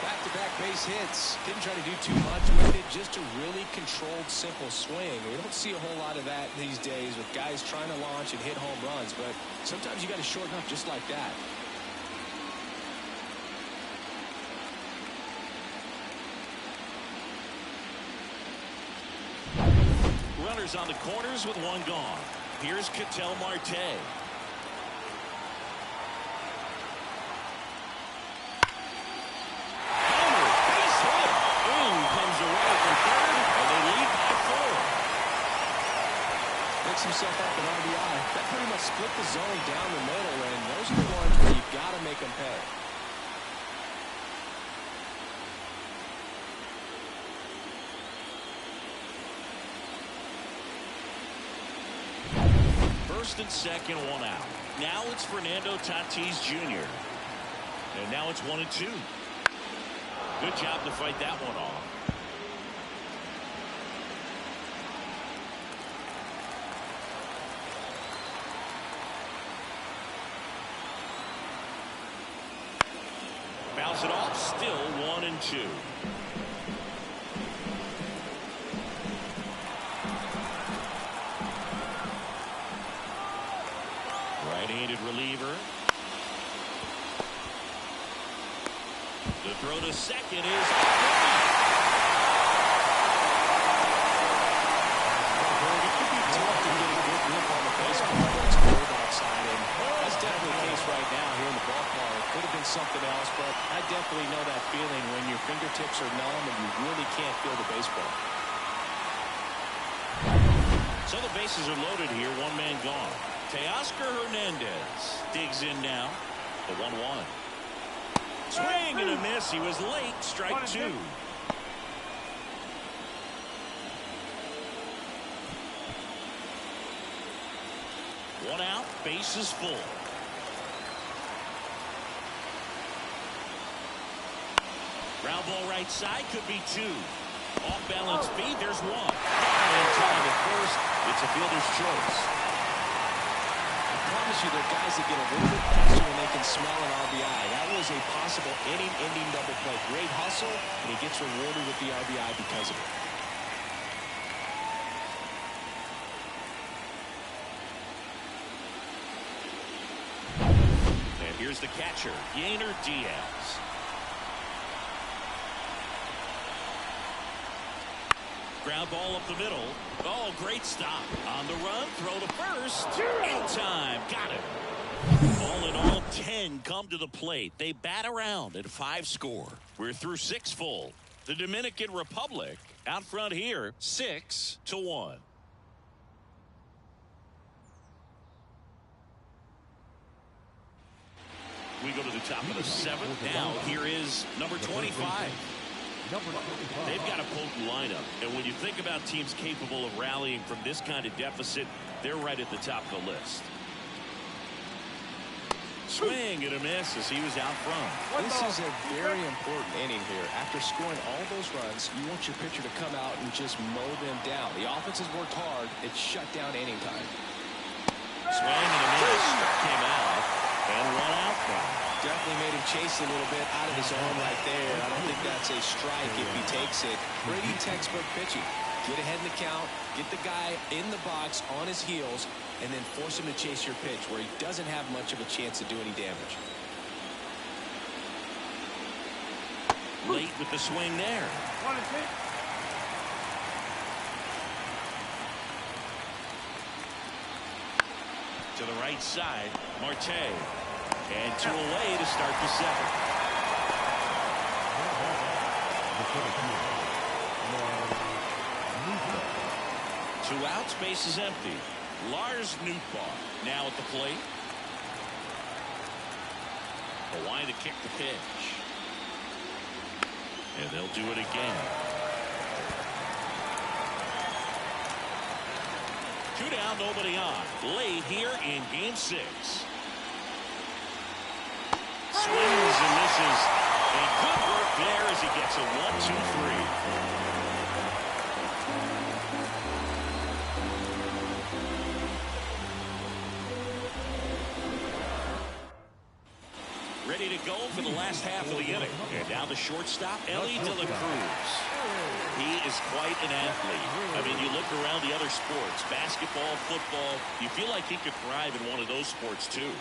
Back-to-back base hits. Didn't try to do too much with it. Just a really controlled, simple swing. We don't see a whole lot of that these days with guys trying to launch and hit home runs. But sometimes you got to shorten up just like that. Runners on the corners with 1 gone. Here's Ketel Marte. Himself up an RBI. That pretty much split the zone down the middle, and those are the ones where you've got to make them pay. First and second, 1 out. Now it's Fernando Tatis Jr. And now it's 1-2. Good job to fight that one off. Bounce it off, still 1-2. Right-handed reliever. The throw to second is something else, but I definitely know that feeling when your fingertips are numb and you really can't feel the baseball. So the bases are loaded here, 1 man gone. Teoscar Hernandez digs in now. The 1-1. Swing and a miss. He was late. Strike 2. One out, bases full. Ground ball right side, could be two. Off balance feed, there's one. In time at first, it's a fielder's choice. I promise you, there are guys that get a little bit faster when they can smell an RBI. That was a possible inning-ending double play. Great hustle, and he gets rewarded with the RBI because of it. And here's the catcher, Yainer Diaz. Ground ball up the middle. Oh, great stop. On the run, throw to first. In time. Got it. All in all, 10 come to the plate. They bat around at 5 score. We're through 6 full. The Dominican Republic out front here, 6-1. We go to the top of the 7th. Now here is number 25. They've got a potent lineup, and when you think about teams capable of rallying from this kind of deficit, they're right at the top of the list. Swing and a miss as he was out front. This is a very important inning here. After scoring all those runs, you want your pitcher to come out and just mow them down. The offense has worked hard. It's shut down inning time. Swing and a miss. Struck him out, and one out now. Definitely made him chase a little bit out of his arm right there. I don't think that's a strike if he takes it. Pretty textbook pitching. Get ahead in the count, get the guy in the box on his heels, and then force him to chase your pitch where he doesn't have much of a chance to do any damage. Late with the swing there. To the right side, Marte. And 2 away to start the 7th. 2 outs, base is empty. Lars Nootbaar now at the plate. A line to kick the pitch. And they'll do it again. 2 down, nobody on. Late here in game 6. Swings and misses. And good work there as he gets a 1-2-3. Ready to go for the last half of the inning. And now the shortstop, Ellie De La Cruz. He is quite an athlete. I mean, you look around the other sports, basketball, football, you feel like he could thrive in one of those sports too.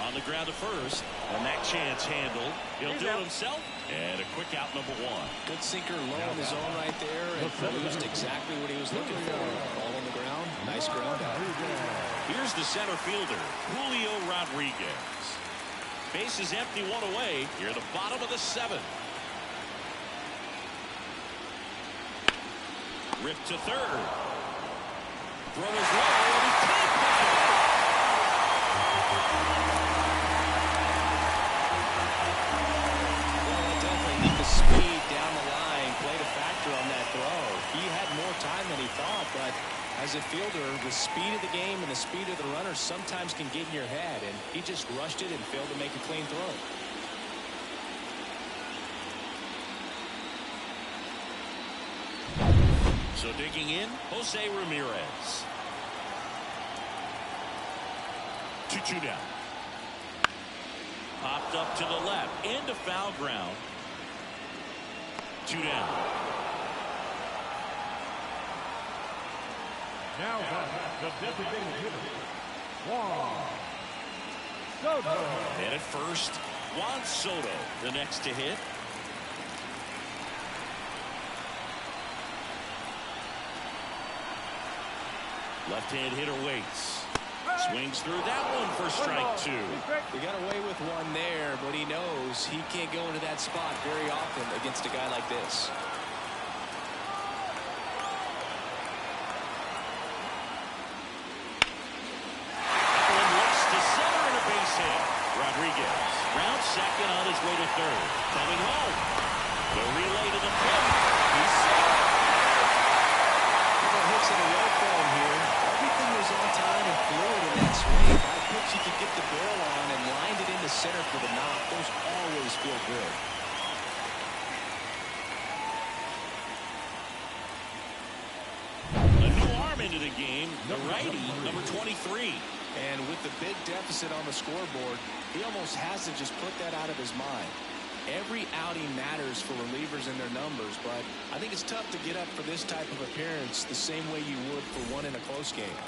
On the ground to first, and that chance handled. He'll do it himself, and a quick out, number 1. Good sinker low in the zone right there, and produced exactly what he was looking for. Ball on the ground, nice ground out. Here's the center fielder, Julio Rodriguez. Base is empty, 1 away. Here at the bottom of the 7th. Rip to third. Throw is low, and he can't play it. The speed down the line played a factor on that throw. He had more time than he thought, but as a fielder, the speed of the game and the speed of the runner sometimes can get in your head, and he just rushed it and failed to make a clean throw. So digging in, Jose Ramirez. 2-2 down. Popped up to the left, into foul ground. 2 down. Now the designated hitter, Juan Soto. And at first, Juan Soto, the next to hit. Left-hand hitter waits. Swings through that one for strike 2. He got away with one there, but he knows he can't go into that spot very often against a guy like this. One looks to center and a base hit. Rodriguez rounds second on his way to third. Coming home. The relay to the plate. He's safe. Hits in a row for him here. Everything was on time and fluid in that that swing. That pitch you could get the barrel on and lined it into center for the knock. Those always feel good. A new arm into the game, the righty, number 23. And with the big deficit on the scoreboard, he almost has to just put that out of his mind. Every outing matters for relievers and their numbers, but I think it's tough to get up for this type of appearance the same way you would for one in a close game.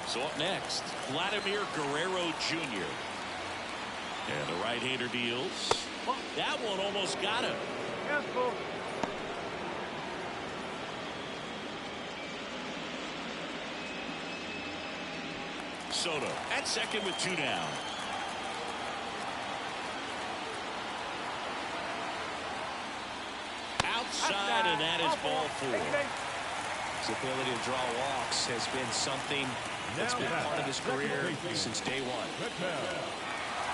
So up next, Vladimir Guerrero Jr. And the right-hander deals. Oh, that one almost got him. Soto at second with 2 down. Outside, and that is ball 4. His ability to draw walks has been something that's been part of his career since day one.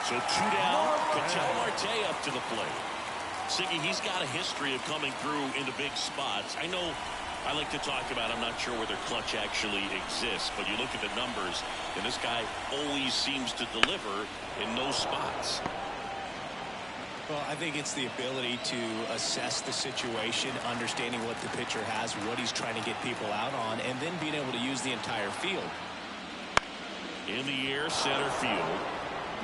So 2 down. Ketel Marte up to the plate. Siggy, he's got a history of coming through into big spots. I know I like to talk about, I'm not sure whether clutch actually exists, but you look at the numbers, and this guy always seems to deliver in those spots. Well, I think it's the ability to assess the situation, understanding what the pitcher has, what he's trying to get people out on, and then being able to use the entire field. In the air, center field.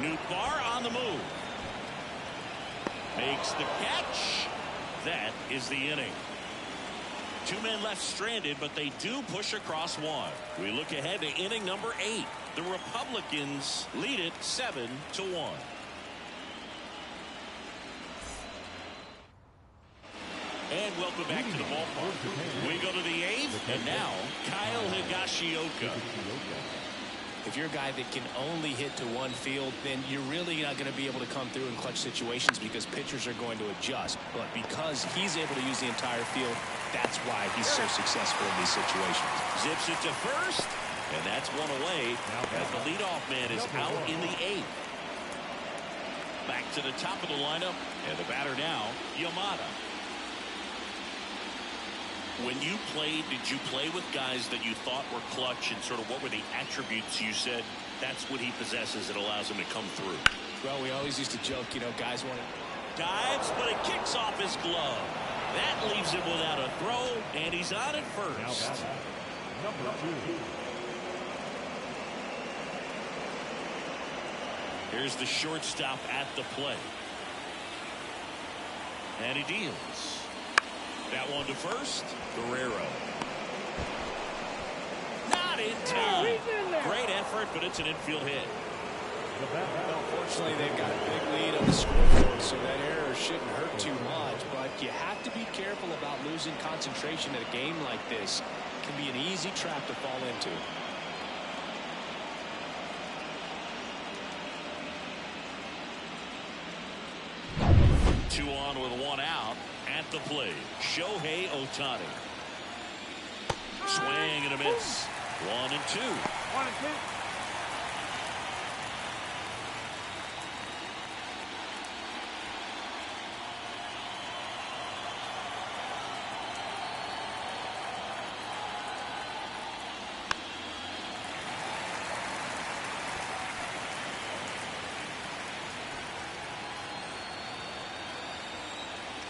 Nootbaar on the move. Makes the catch. That is the inning. 2 men left stranded, but they do push across 1. We look ahead to inning number 8. The Republicans lead it 7-1. And welcome back to the ballpark. We go to the 8th, and now Kyle Higashioka. If you're a guy that can only hit to one field, then you're really not going to be able to come through in clutch situations because pitchers are going to adjust. But because he's able to use the entire field, that's why he's so successful in these situations. Zips it to first, and that's 1 away as the leadoff man is out in the 8th. Back to the top of the lineup, and the batter now, Yamada. When you played, did you play with guys that you thought were clutch, and sort of what were the attributes you said that's what he possesses that allows him to come through? Well, we always used to joke, you know, guys want to dives, but it kicks off his glove. That leaves him without a throw, and he's on at first. Number 2. Here's the shortstop at the plate. And he deals. That one to first. Guerrero. Not in time. Great effort, but it's an infield hit. Unfortunately, they've got a big lead on the scoreboard, so that error shouldn't hurt too much. But you have to be careful about losing concentration at a game like this. It can be an easy trap to fall into. Two on with 1 out. At the plate, Shohei Ohtani. Swing and a miss. 1 and 2. 1 and 2.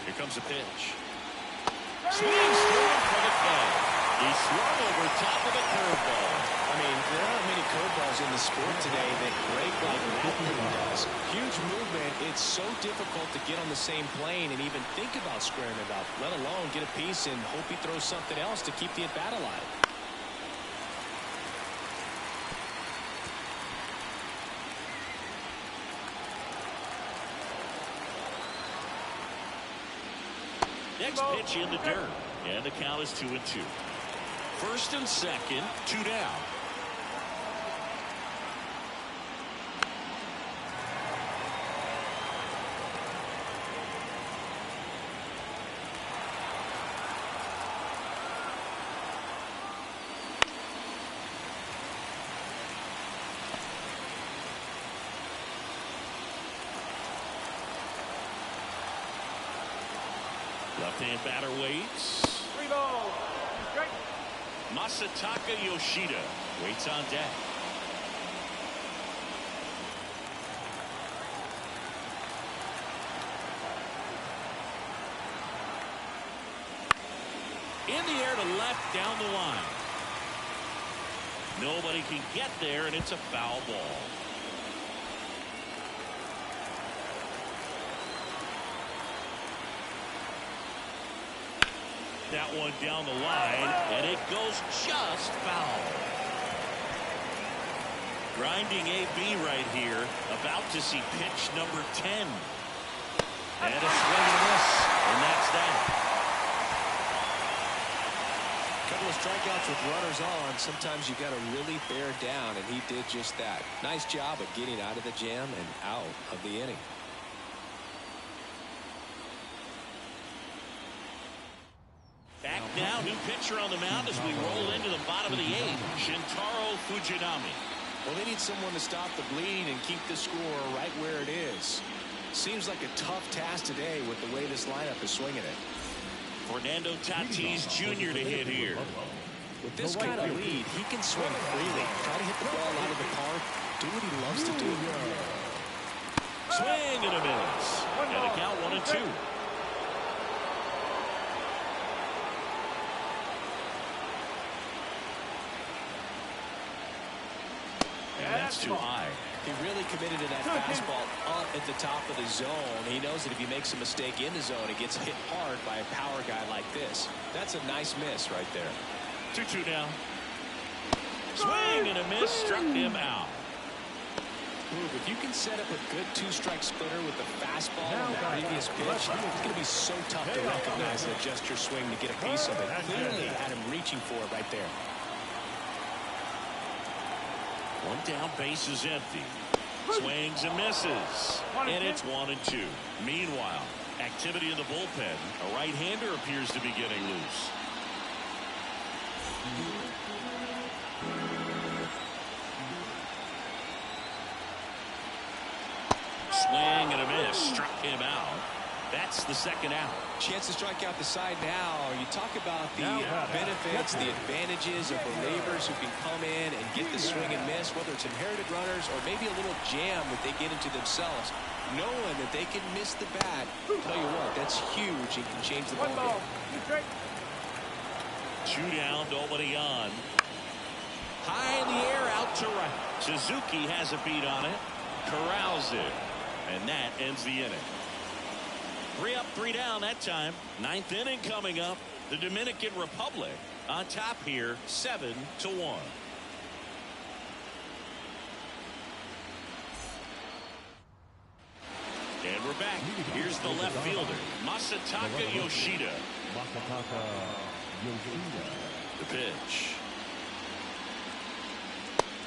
Here comes a pitch. Swings through it for the count. He swung over top of the curveball. I mean, there aren't many curveballs in the sport today that break like that one does. Huge movement. It's so difficult to get on the same plane and even think about squaring it up, let alone get a piece and hope he throws something else to keep the at-bat alive. Next pitch in the dirt, and the count is 2 and 2. First and second, 2 down. Left-hand batter waits. 3 balls. Strike. Masataka Yoshida waits on deck. In the air to left down the line. Nobody can get there, and it's a foul ball. That one down the line, and it goes just foul. Grinding AB right here, about to see pitch number 10. And a swing and a miss, and that's that. Couple of strikeouts with runners on. Sometimes you got to really bear down, and he did just that. Nice job of getting out of the jam and out of the inning. Back now, new pitcher on the mound as we roll into the bottom of the 8th, Shintaro Fujinami. Well, they need someone to stop the bleeding and keep the score right where it is. Seems like a tough task today with the way this lineup is swinging it. Fernando Tatis Jr. to hit here. With this kind of lead, he can swing freely. Try to hit the ball out of the park. Do what he loves to do. Swing and a miss. And a count 1-2. And that's too high. He really committed to that fastball up at the top of the zone. He knows that if he makes a mistake in the zone, it gets hit hard by a power guy like this. That's a nice miss right there. 2-2 now. Swing and a miss, struck him out. If you can set up a good two-strike splitter with the fastball on the previous pitch, it's going to be so tough to recognize and adjust your swing to get a piece of it. Clearly had him reaching for it right there. One down, base is empty. Swings and misses. And it's 1-2. Meanwhile, activity in the bullpen. A right-hander appears to be getting loose. Swing and a miss. Struck him out. That's the second out. Chance to strike out the side now. You talk about the benefits, the advantages of relievers who can come in and get the swing and miss, whether it's inherited runners or maybe a little jam that they get into themselves. Knowing that they can miss the bat, tell you what, that's huge and can change the ball game. 2 down, nobody on. High in the air, out to right. Suzuki has a beat on it. Corrals it. And that ends the inning. 3 up, 3 down that time. 9th inning coming up. The Dominican Republic on top here, 7-1. And we're back. Here's the left fielder, Masataka Yoshida. The pitch.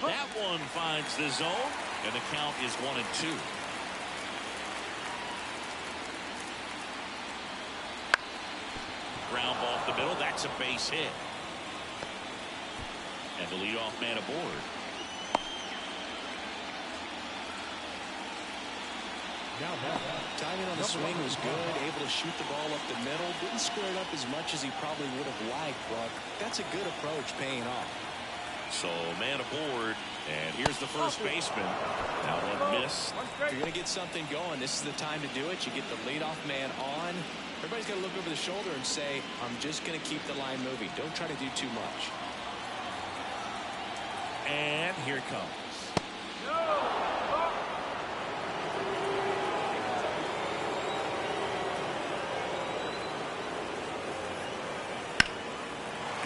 That one finds the zone, and the count is 1-2. Ground ball up the middle. That's a base hit. And the leadoff man aboard. Timing on the swing was good. Able to shoot the ball up the middle. Didn't square it up as much as he probably would have liked, but that's a good approach paying off. So man aboard. And here's the first baseman. Now one miss. If you're going to get something going, this is the time to do it. You get the leadoff man on. Everybody's got to look over the shoulder and say, I'm just going to keep the line moving. Don't try to do too much. And here it comes.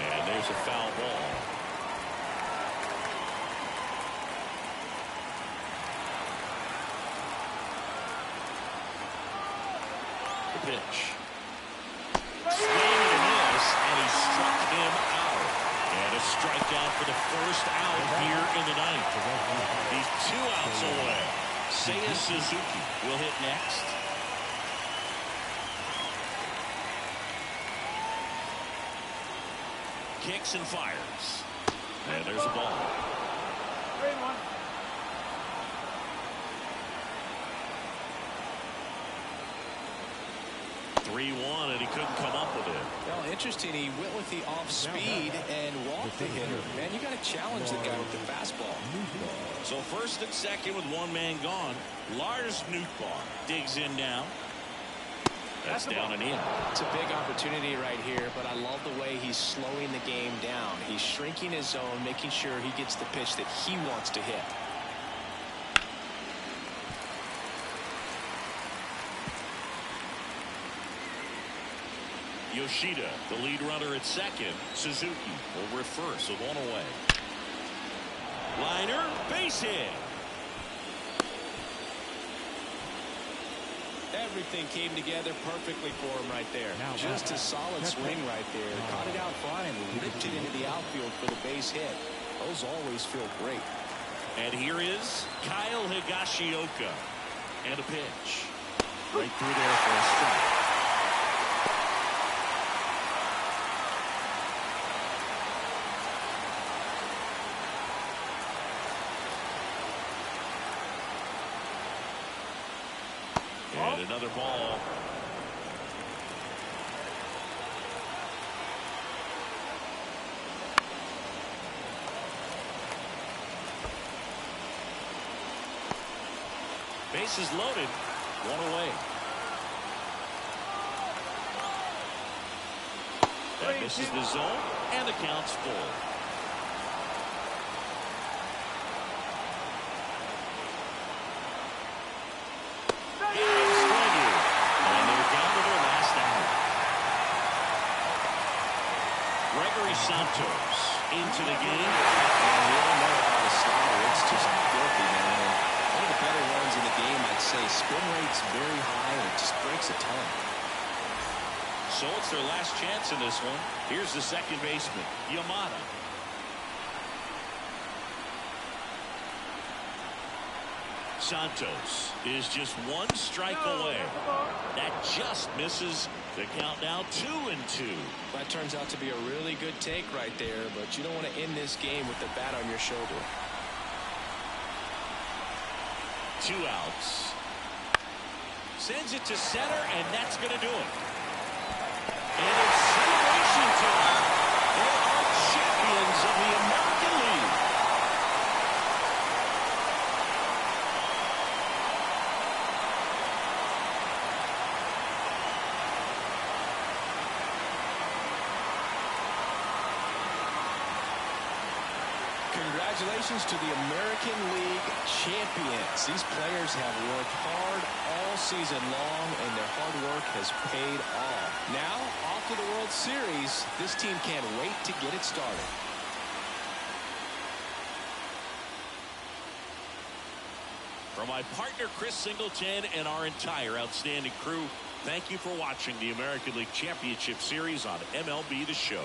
And there's a foul ball. The pitch. Swing and a miss, and he struck him out. And a strikeout for the first out here in the ninth. He's 2 outs away. Seiya Suzuki will hit next. Kicks and fires. And there's a ball. 3-1, and he couldn't come up with it. Well, interesting. He went with the off speed and walked the hitter. Man, you got to challenge the guy with the fastball. So first and second with one man gone. Lars Nootbaar digs in now. That's down and in. It's a big opportunity right here, but I love the way he's slowing the game down. He's shrinking his zone, making sure he gets the pitch that he wants to hit. Yoshida, the lead runner at second. Suzuki over at first with one away. Liner, base hit. Everything came together perfectly for him right there. Just a solid swing right there. Caught it out fine, ripped it into the outfield for the base hit. Those always feel great. And here is Kyle Higashioka. And a pitch. Right through there for a strike. And another ball. Bases loaded. One away. That misses the zone, and the count's full. Santos into the game. And we all know about the slider. It's just filthy, man. One of the better ones in the game, I'd say. Spin rate's very high, and it just breaks a ton. So it's their last chance in this one. Here's the second baseman, Yamada. Santos is just one strike away. That just misses. The count now 2-2. That turns out to be a really good take right there, but you don't want to end this game with the bat on your shoulder. 2 outs. Sends it to center, and that's going to do it. And it's celebration time. They are champions of the American League. Congratulations to the American League champions. These players have worked hard all season long, and their hard work has paid off. Now, off to the World Series. This team can't wait to get it started. For my partner, Chris Singleton, and our entire outstanding crew, thank you for watching the American League Championship Series on MLB The Show.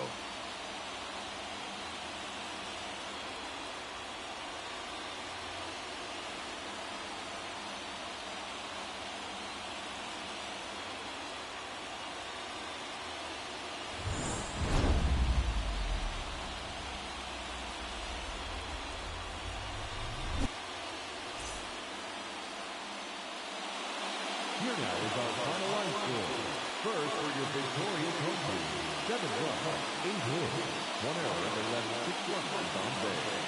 Here now is our final line score. First for your victorious home team, 7 runs, 8 hits, 1 error, and they left 6 runners on base.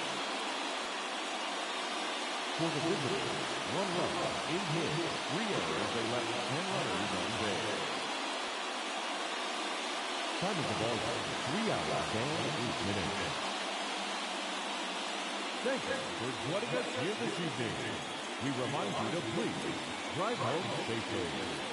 For the visitors, 1 run, 8 hits, 3 errors, they left 10 runners on base. Time of the ball game, 3 hours and 8 minutes. Thank you for joining us here this evening. We remind you to please drive home safely.